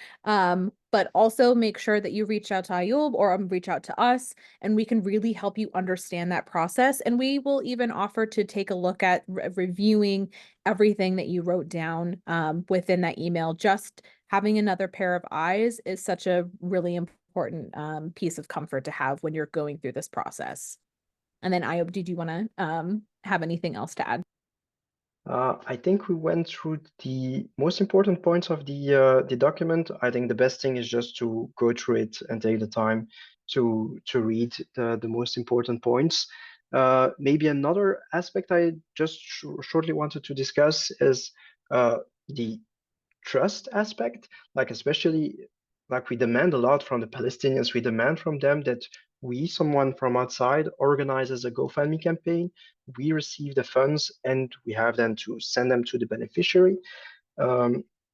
But also make sure that you reach out to Ayoub or reach out to us, and we can really help you understand that process. And we will even offer to take a look at reviewing everything that you wrote down within that email. Just having another pair of eyes is such a really important piece of comfort to have when you're going through this process. And then Ayoub, did you want to have anything else to add? I think we went through the most important points of the document. I think the best thing is just to go through it and take the time to read the most important points. Maybe another aspect I just shortly wanted to discuss is the trust aspect, like especially like we demand a lot from the Palestinians. We demand from them that someone from outside, organizes a GoFundMe campaign. We receive the funds and we have then to send them to the beneficiary.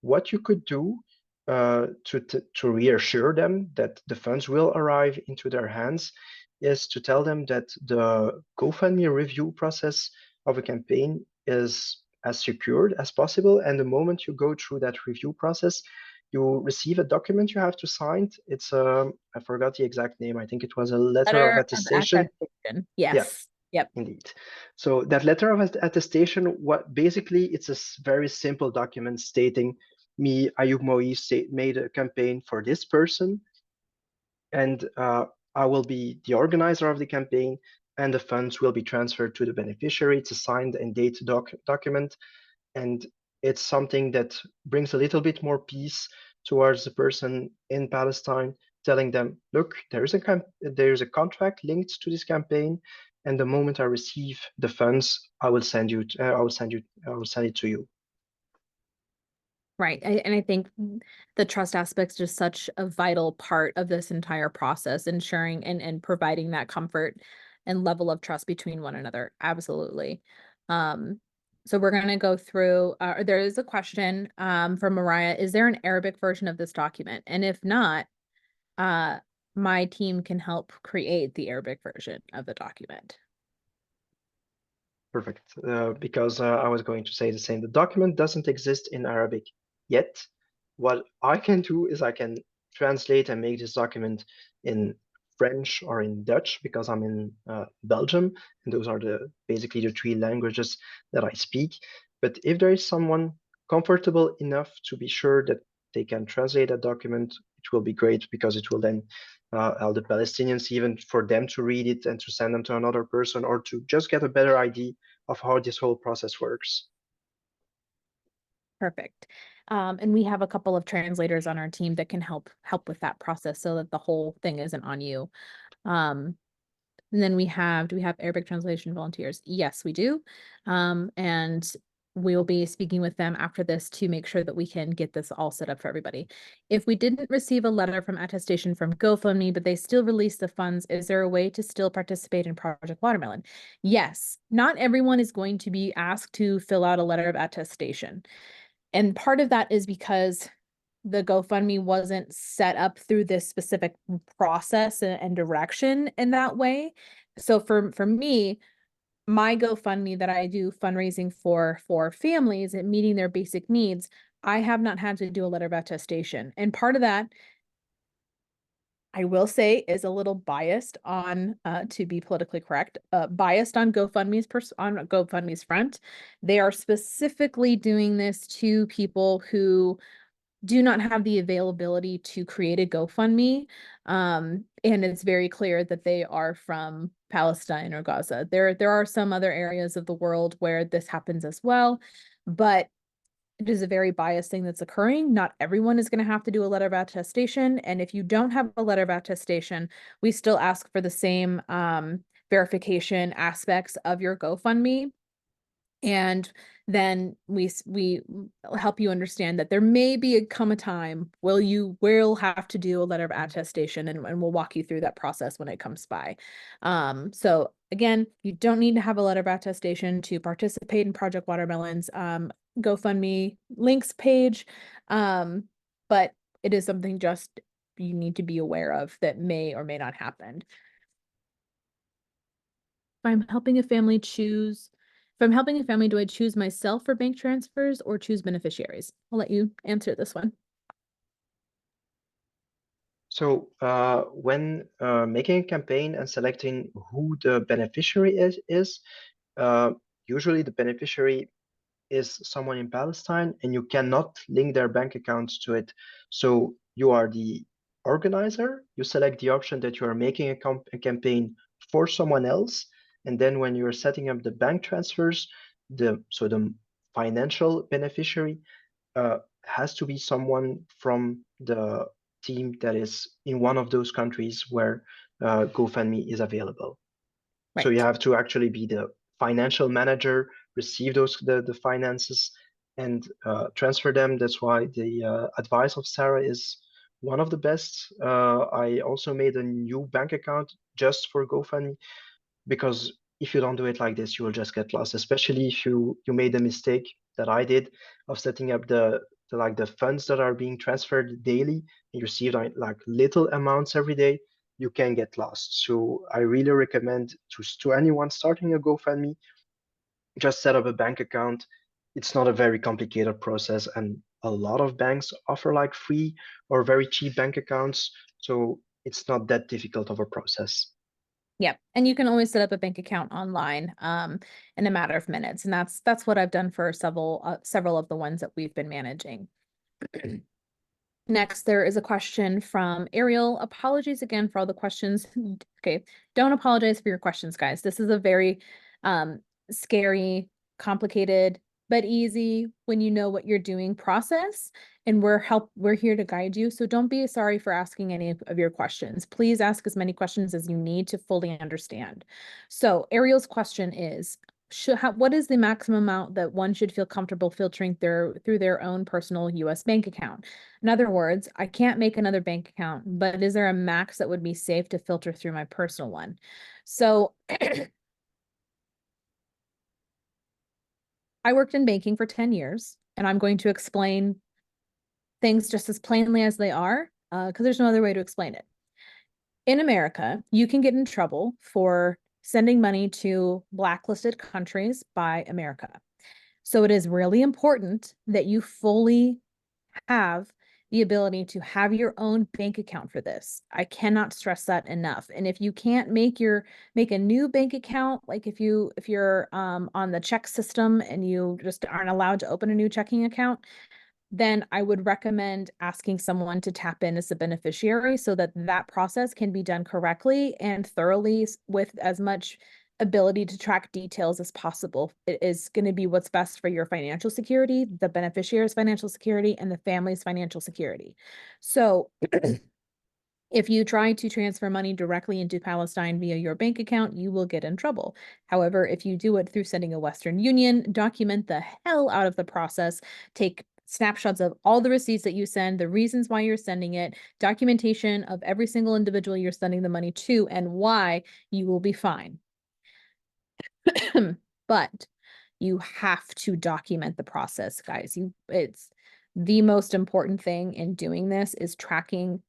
What you could do to reassure them that the funds will arrive into their hands is to tell them that the GoFundMe review process of a campaign is as secured as possible. And the moment you go through that review process, you receive a document you have to sign. It's I forgot the exact name. I think it was a letter of Letter of attestation. attestation. Yeah, Yes. Yep. indeed. So that letter of attestation, what basically it's a very simple document stating me, Ayoub Moïse, made a campaign for this person, and I will be the organizer of the campaign, and the funds will be transferred to the beneficiary. It's a signed and dated document, and it's something that brings a little bit more peace towards the person in Palestine, telling them, look, there's a contract linked to this campaign, and the moment I receive the funds, I will send it to you. Right. And I think the trust aspect is just such a vital part of this entire process, ensuring and providing that comfort and level of trust between one another. Absolutely. So we're going to go through, there is a question from Mariah. Is there an Arabic version of this document? And if not, uh, my team can help create the Arabic version of the document. Perfect. Because I was going to say the same. The document doesn't exist in Arabic yet. What I can do is I can translate and make this document in French or in Dutch because I'm in Belgium, and those are basically the three languages that I speak. But if there is someone comfortable enough to be sure that they can translate a document, it will be great because it will then allow the Palestinians even for them to read it and to send them to another person or to just get a better idea of how this whole process works. Perfect. And we have a couple of translators on our team that can help with that process so that the whole thing isn't on you. Um, and then do we have Arabic translation volunteers? Yes, we do. And we'll be speaking with them after this to make sure that we can get this all set up for everybody. If we didn't receive a letter from attestation from GoFundMe, but they still release the funds, is there a way to still participate in Project Watermelon? Yes, not everyone is going to be asked to fill out a letter of attestation. And part of that is because the GoFundMe wasn't set up through this specific process and direction in that way. So for me, my GoFundMe that I do fundraising for families and meeting their basic needs, I have not had to do a letter of attestation. And part of that, I will say is a little biased on, to be politically correct, biased on GoFundMe's front. They are specifically doing this to people who do not have the availability to create a GoFundMe. And it's very clear that they are from Palestine or Gaza. There are some other areas of the world where this happens as well, but it is a very biased thing that's occurring. Not everyone is going to have to do a letter of attestation. And if you don't have a letter of attestation, we still ask for the same verification aspects of your GoFundMe. And then we help you understand that there may come a time you will have to do a letter of attestation, and we'll walk you through that process when it comes by. So again, you don't need to have a letter of attestation to participate in Project Watermelon's GoFundMe links page, but it is something just you need to be aware of that may or may not happen. If I'm helping a family, do I choose myself for bank transfers or choose beneficiaries? I'll let you answer this one. So when making a campaign and selecting who the beneficiary is usually the beneficiary is someone in Palestine, and you cannot link their bank accounts to it. So you are the organizer, you select the option that you are making a campaign for someone else, and then when you're setting up the bank transfers, the financial beneficiary has to be someone from the team that is in one of those countries where GoFundMe is available. Right. So you have to actually be the financial manager, receive the finances, and transfer them. That's why the advice of Sarah is one of the best. I also made a new bank account just for GoFundMe, because if you don't do it like this, you will just get lost. Especially if you made the mistake that I did of setting up the funds that are being transferred daily, and you receive like little amounts every day, you can get lost. So I really recommend to anyone starting a GoFundMe, just set up a bank account. It's not a very complicated process, and a lot of banks offer like free or very cheap bank accounts. So it's not that difficult of a process. Yeah, and you can always set up a bank account online in a matter of minutes, and that's what I've done for several of the ones that we've been managing. Next, there is a question from Ariel. Apologies again for all the questions. Okay, don't apologize for your questions, guys. This is a very scary, complicated, but easy when you know what you're doing process, and we're here to guide you. So don't be sorry for asking any of your questions. Please ask as many questions as you need to fully understand. So Ariel's question is, what is the maximum amount that one should feel comfortable filtering through their own personal US bank account? In other words, I can't make another bank account, but is there a max that would be safe to filter through my personal one? So I worked in banking for 10 years, and I'm going to explain things just as plainly as they are, because there's no other way to explain it. In America, you can get in trouble for sending money to blacklisted countries by America. So it is really important that you fully have the ability to have your own bank account for this. I cannot stress that enough. And if you can't make a new bank account, like if you're on the check system and you just aren't allowed to open a new checking account, then I would recommend asking someone to tap in as a beneficiary so that that process can be done correctly and thoroughly with as much ability to track details as possible. It is going to be what's best for your financial security, the beneficiary's financial security, and the family's financial security. So if you try to transfer money directly into Palestine via your bank account, you will get in trouble. However, if you do it through sending a Western Union, document the hell out of the process, take snapshots of all the receipts that you send, the reasons why you're sending it, documentation of every single individual you're sending the money to, and why, you will be fine. But you have to document the process, guys. It's the most important thing in doing this is tracking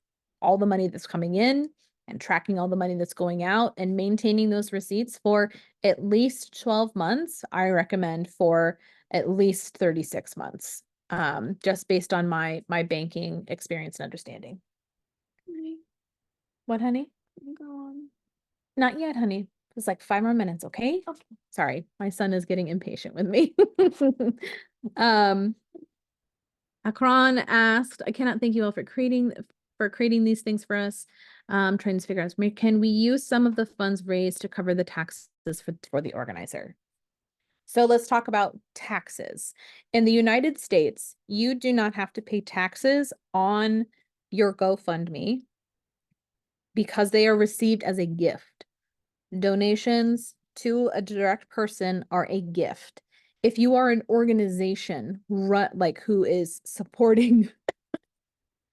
all the money that's coming in and tracking all the money that's going out and maintaining those receipts for at least 12 months. I recommend for at least 36 months, just based on my banking experience and understanding. What, honey? Go on. Not yet, honey. It's like 5 more minutes, okay? Okay. Sorry, my son is getting impatient with me. Akron asked, I cannot thank you all for creating these things for us. Trying to figure out, can we use some of the funds raised to cover the taxes for the organizer? So let's talk about taxes. In the United States, you do not have to pay taxes on your GoFundMe because they are received as a gift. Donations to a direct person are a gift. If you are an organization like who is supporting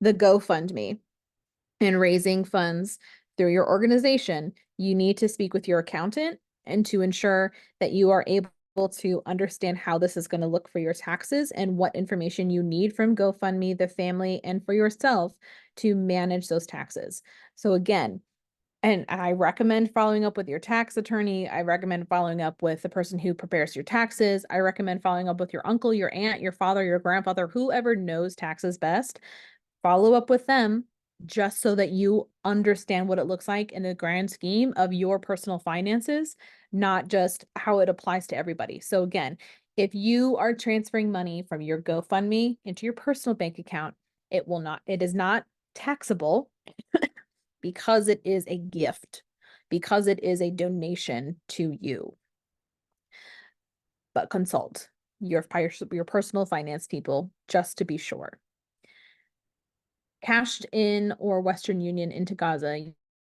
the GoFundMe and raising funds through your organization, you need to speak with your accountant and to ensure that you are able to understand how this is going to look for your taxes and what information you need from GoFundMe, the family, and for yourself to manage those taxes. So again, and I recommend following up with your tax attorney. I recommend following up with the person who prepares your taxes. I recommend following up with your uncle, your aunt, your father, your grandfather, whoever knows taxes best. Follow up with them just so that you understand what it looks like in the grand scheme of your personal finances, not just how it applies to everybody. So again, if you are transferring money from your GoFundMe into your personal bank account, it is not taxable because it is a gift, because it is a donation to you. But consult your personal finance people just to be sure. Cashed in or Western Union into Gaza,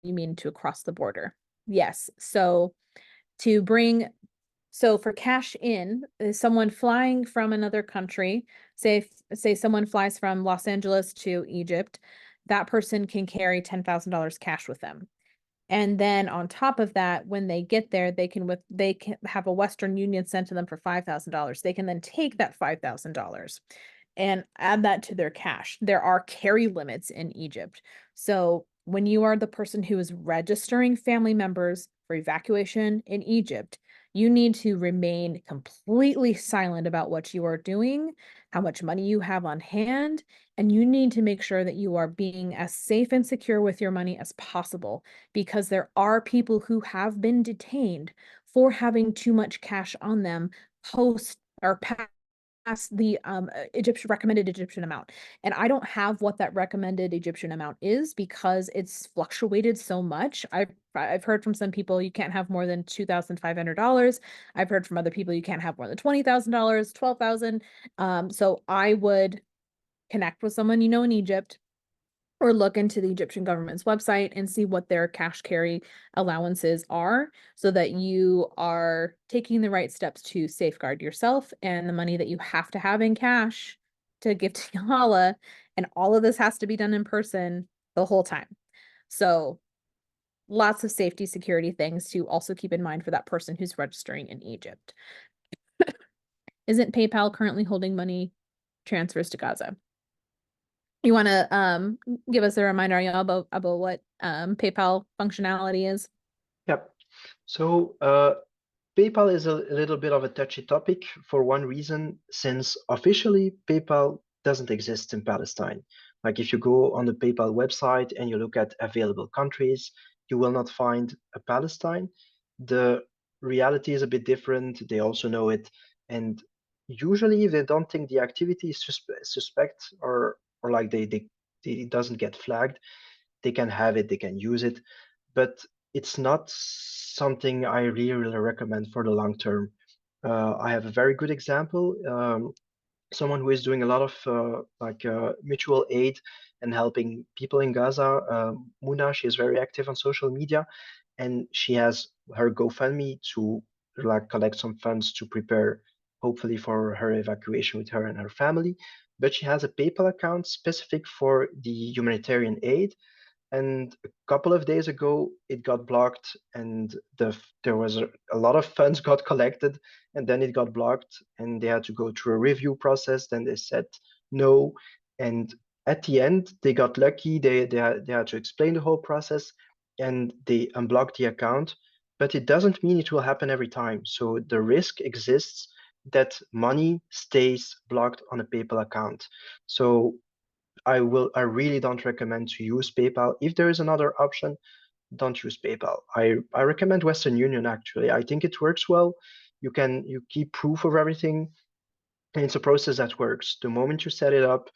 you mean to across the border? Yes. So for cash in, someone flying from another country, say someone flies from Los Angeles to Egypt, that person can carry $10,000 cash with them. And then on top of that, when they get there, they can have a Western Union sent to them for $5,000. They can then take that $5,000 and add that to their cash. There are carry limits in Egypt. So when you are the person who is registering family members for evacuation in Egypt, you need to remain completely silent about what you are doing, how much money you have on hand, and you need to make sure that you are being as safe and secure with your money as possible, because there are people who have been detained for having too much cash on them post or past the recommended Egyptian amount. And I don't have what that recommended Egyptian amount is because it's fluctuated so much. I've heard from some people you can't have more than $2,500. I've heard from other people you can't have more than $20,000, 12,000. So I would connect with someone you know in Egypt, or look into the Egyptian government's website and see what their cash carry allowances are so that you are taking the right steps to safeguard yourself and the money that you have to have in cash to give to Yahala. And all of this has to be done in person the whole time. So lots of safety security things to also keep in mind for that person who's registering in Egypt. Isn't PayPal currently holding money transfers to Gaza? You want to give us a reminder, y'all, about what PayPal functionality is? Yep. So PayPal is a little bit of a touchy topic for one reason, since officially PayPal doesn't exist in Palestine. Like if you go on the PayPal website and you look at available countries, you will not find a Palestine. The reality is a bit different. They also know it. And usually if they don't think the activity is suspect or like they it doesn't get flagged, they can have it, they can use it. But it's not something I really recommend for the long term. I have a very good example. Someone who is doing a lot of mutual aid and helping people in Gaza. Muna, she is very active on social media, and she has her GoFundMe to like collect some funds to prepare, hopefully, for her evacuation with her and her family. But she has a PayPal account specific for the humanitarian aid, and a couple of days ago it got blocked, and there was a lot of funds got collected, and then it got blocked, and they had to go through a review process. Then they said no, and at the end they got lucky. They had to explain the whole process, and they unblocked the account. But it doesn't mean it will happen every time, so the risk exists that money stays blocked on a PayPal account. So I really don't recommend to use PayPal. If there is another option, don't use PayPal. I recommend Western Union actually. I think it works well. You keep proof of everything, and it's a process that works. The moment you set it up,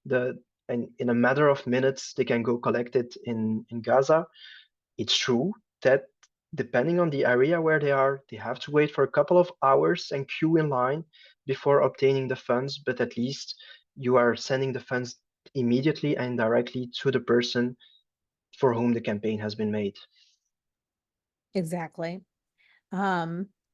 and in a matter of minutes they can go collect it in Gaza. It's true that depending on the area where they are, they have to wait for a couple of hours and queue in line before obtaining the funds, but at least you are sending the funds immediately and directly to the person for whom the campaign has been made. Exactly.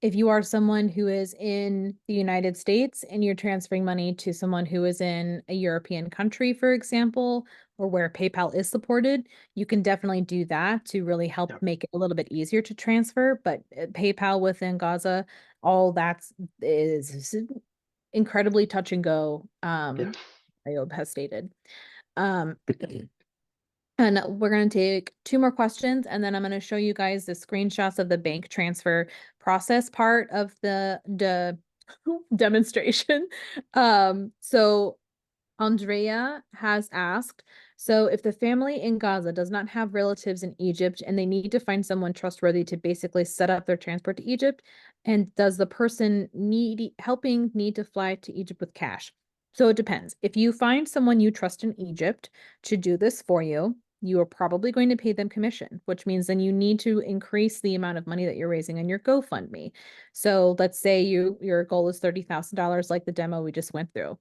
If you are someone who is in the United States and you're transferring money to someone who is in a European country, for example, or where PayPal is supported, you can definitely do that to really help Yeah. make it a little bit easier to transfer. But PayPal within Gaza, all that's is incredibly touch and go, Yeah. Ayoub has stated. Um, And we're going to take two more questions, and then I'm going to show you guys the screenshots of the bank transfer process part of the demonstration. So Andrea has asked, so if the family in Gaza does not have relatives in Egypt and they need to find someone trustworthy to basically set up their transport to Egypt, and does the person need to fly to Egypt with cash? So it depends. If you find someone you trust in Egypt to do this for you, you are probably going to pay them commission, which means then you need to increase the amount of money that you're raising on your GoFundMe. So let's say your goal is $30,000, like the demo we just went through.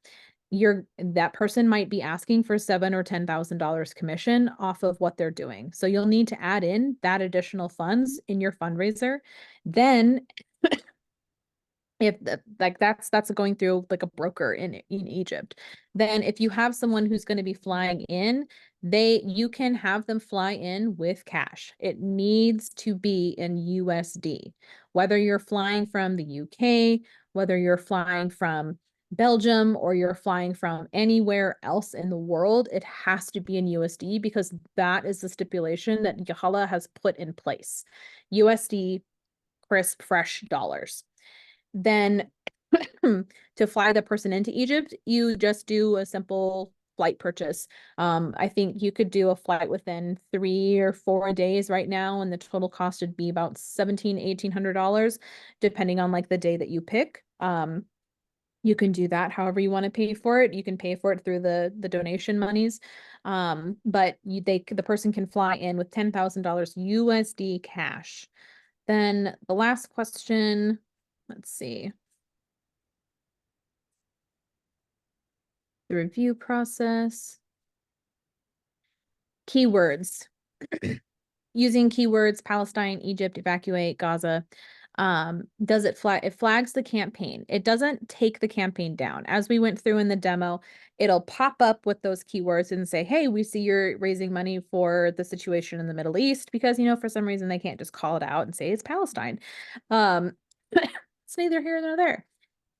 That person might be asking for $7,000 or $10,000 commission off of what they're doing. So you'll need to add in that additional funds in your fundraiser. Then if that's going through like a broker in Egypt. Then if you have someone who's going to be flying in, you can have them fly in with cash. It needs to be in USD. Whether you're flying from the UK, whether you're flying from Belgium, or you're flying from anywhere else in the world, it has to be in USD because that is the stipulation that Yahala has put in place. USD, crisp, fresh dollars. Then to fly the person into Egypt, you just do a simple flight purchase. I think you could do a flight within 3 or 4 days right now, and the total cost would be about $1,700-$1,800, depending on like the day that you pick. You can do that however you want to pay for it. You can pay for it through the donation monies. But the person can fly in with $10,000 USD cash. Then the last question, let's see. The review process. Keywords. Using keywords, Palestine, Egypt, evacuate, Gaza. Does it flag? It flags the campaign. It doesn't take the campaign down. As we went through in the demo, it'll pop up with those keywords and say, hey, we see you're raising money for the situation in the Middle East, because, for some reason they can't just call it out and say it's Palestine. It's neither here nor there.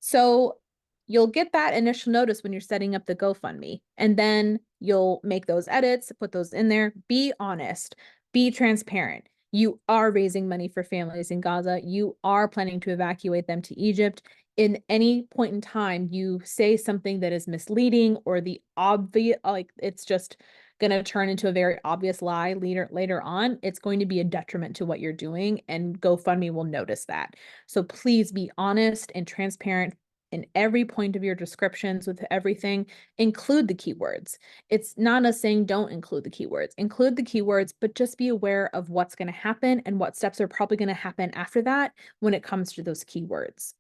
So you'll get that initial notice when you're setting up the GoFundMe, and then you'll make those edits, put those in there. Be honest, be transparent. You are raising money for families in Gaza. You are planning to evacuate them to Egypt. In any point in time, you say something that is misleading or the obvious, like it's just going to turn into a very obvious lie later on, it's going to be a detriment to what you're doing, and GoFundMe will notice that. So please be honest and transparent in every point of your descriptions with everything. Include the keywords. It's not us saying don't include the keywords. Include the keywords, but just be aware of what's going to happen and what steps are probably going to happen after that when it comes to those keywords.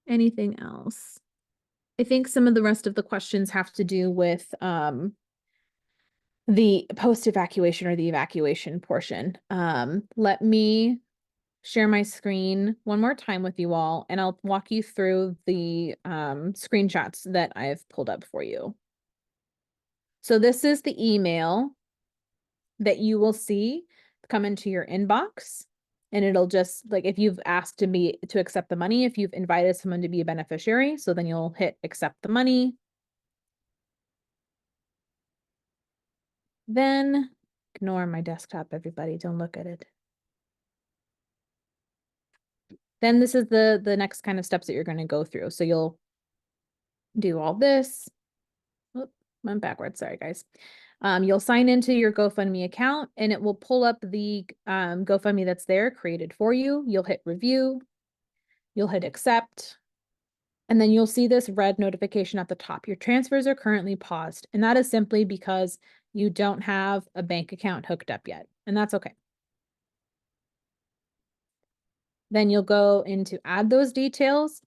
Anything else? I think some of the rest of the questions have to do with the post-evacuation or the evacuation portion. Let me share my screen one more time with you all, and I'll walk you through the screenshots that I've pulled up for you. So this is the email that you will see come into your inbox, and it'll just, like, if you've asked to accept the money, if you've invited someone to be a beneficiary, so then you'll hit accept the money. Then ignore my desktop, everybody, don't look at it. Then this is the next kind of steps that you're going to go through. So you'll do all this. Oh, went backwards. Sorry, guys. You'll sign into your GoFundMe account and it will pull up the GoFundMe that's there created for you. You'll hit review, you'll hit accept, and then you'll see this red notification at the top. Your transfers are currently paused, and that is simply because you don't have a bank account hooked up yet, and that's okay. Then you'll go into add those details.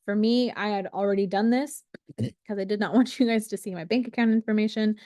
For me, I had already done this because I did not want you guys to see my bank account information.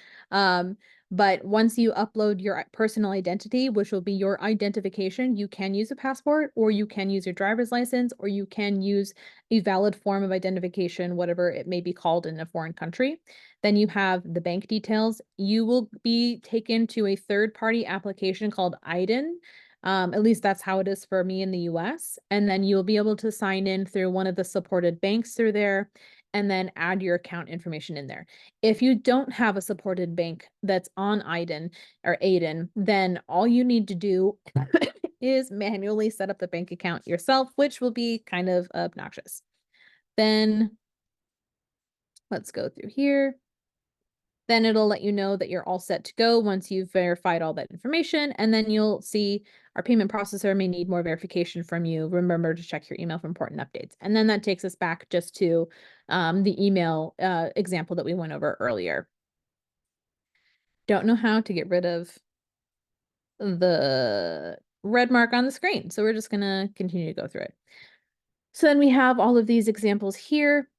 But once you upload your personal identity, which will be your identification, you can use a passport, or you can use your driver's license, or you can use a valid form of identification, whatever it may be called in a foreign country. Then you have the bank details. You will be taken to a third-party application called IDEN. At least that's how it is for me in the US. And then you'll be able to sign in through one of the supported banks through there and then add your account information in there. If you don't have a supported bank that's on IDEN or AIDEN, then all you need to do is manually set up the bank account yourself, which will be kind of obnoxious. Then let's go through here. Then it'll let you know that you're all set to go once you've verified all that information. And then you'll see our payment processor may need more verification from you. Remember to check your email for important updates. And then that takes us back just to the email example that we went over earlier. Don't know how to get rid of the red mark on the screen. So we're just going to continue to go through it. So then we have all of these examples here.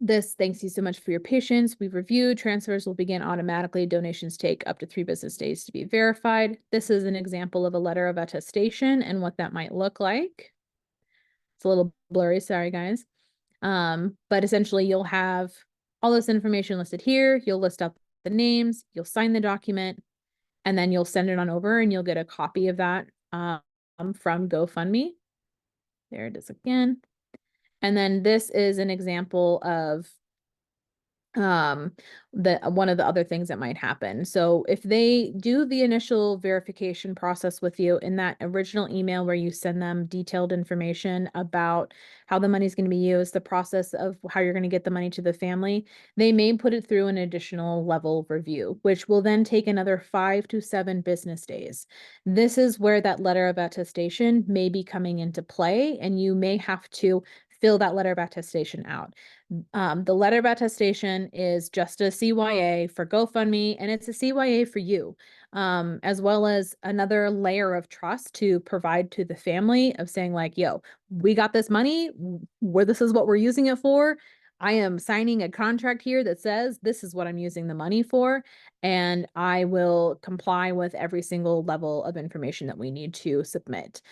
This thanks you so much for your patience. We've reviewed. Transfers will begin automatically. Donations take up to 3 business days to be verified. This is an example of a letter of attestation and what that might look like. It's a little blurry, sorry guys. But essentially you'll have all this information listed here. You'll list out the names, you'll sign the document, and then you'll send it on over and you'll get a copy of that from GoFundMe. There it is again. And then this is an example of one of the other things that might happen. So if they do the initial verification process with you in that original email where you send them detailed information about how the money is going to be used, the process of how you're going to get the money to the family, they may put it through an additional level review, which will then take another 5 to 7 business days. This is where that letter of attestation may be coming into play, and you may have to fill that letter of attestation out. The letter of attestation is just a CYA for GoFundMe, and it's a CYA for you, as well as another layer of trust to provide to the family of saying like, yo, we got this money, this is what we're using it for. I am signing a contract here that says this is what I'm using the money for, and I will comply with every single level of information that we need to submit.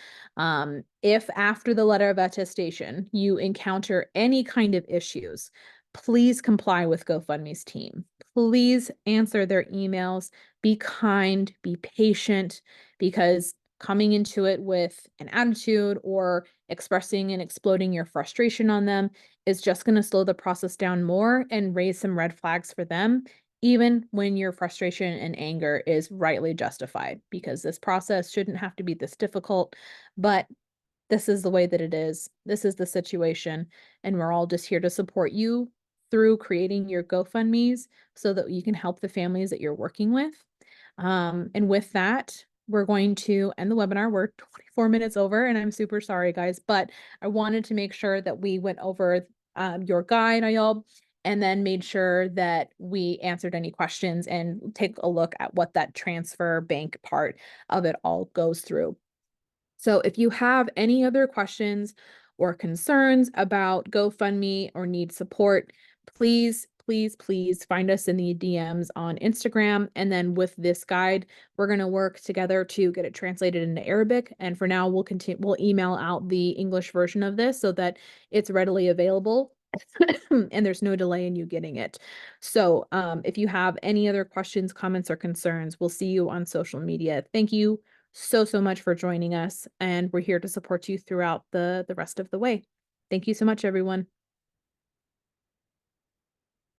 If after the letter of attestation you encounter any kind of issues, please comply with GoFundMe's team. Please answer their emails, be kind, be patient, because coming into it with an attitude or expressing and exploding your frustration on them is just going to slow the process down more and raise some red flags for them, even when your frustration and anger is rightly justified, because this process shouldn't have to be this difficult, but this is the way that it is. This is the situation, and we're all just here to support you through creating your GoFundMes so that you can help the families that you're working with. And with that, we're going to end the webinar. We're 24 minutes over, and I'm super sorry, guys, but I wanted to make sure that we went over your guide, Ayoub, and then made sure that we answered any questions and take a look at what that transfer bank part of it all goes through. So if you have any other questions or concerns about GoFundMe or need support, please find us in the DMs on Instagram. And then with this guide, we're going to work together to get it translated into Arabic. And for now, we'll email out the English version of this so that it's readily available and there's no delay in you getting it. So if you have any other questions, comments, or concerns, we'll see you on social media. Thank you so much for joining us, and we're here to support you throughout the rest of the way. Thank you so much, everyone.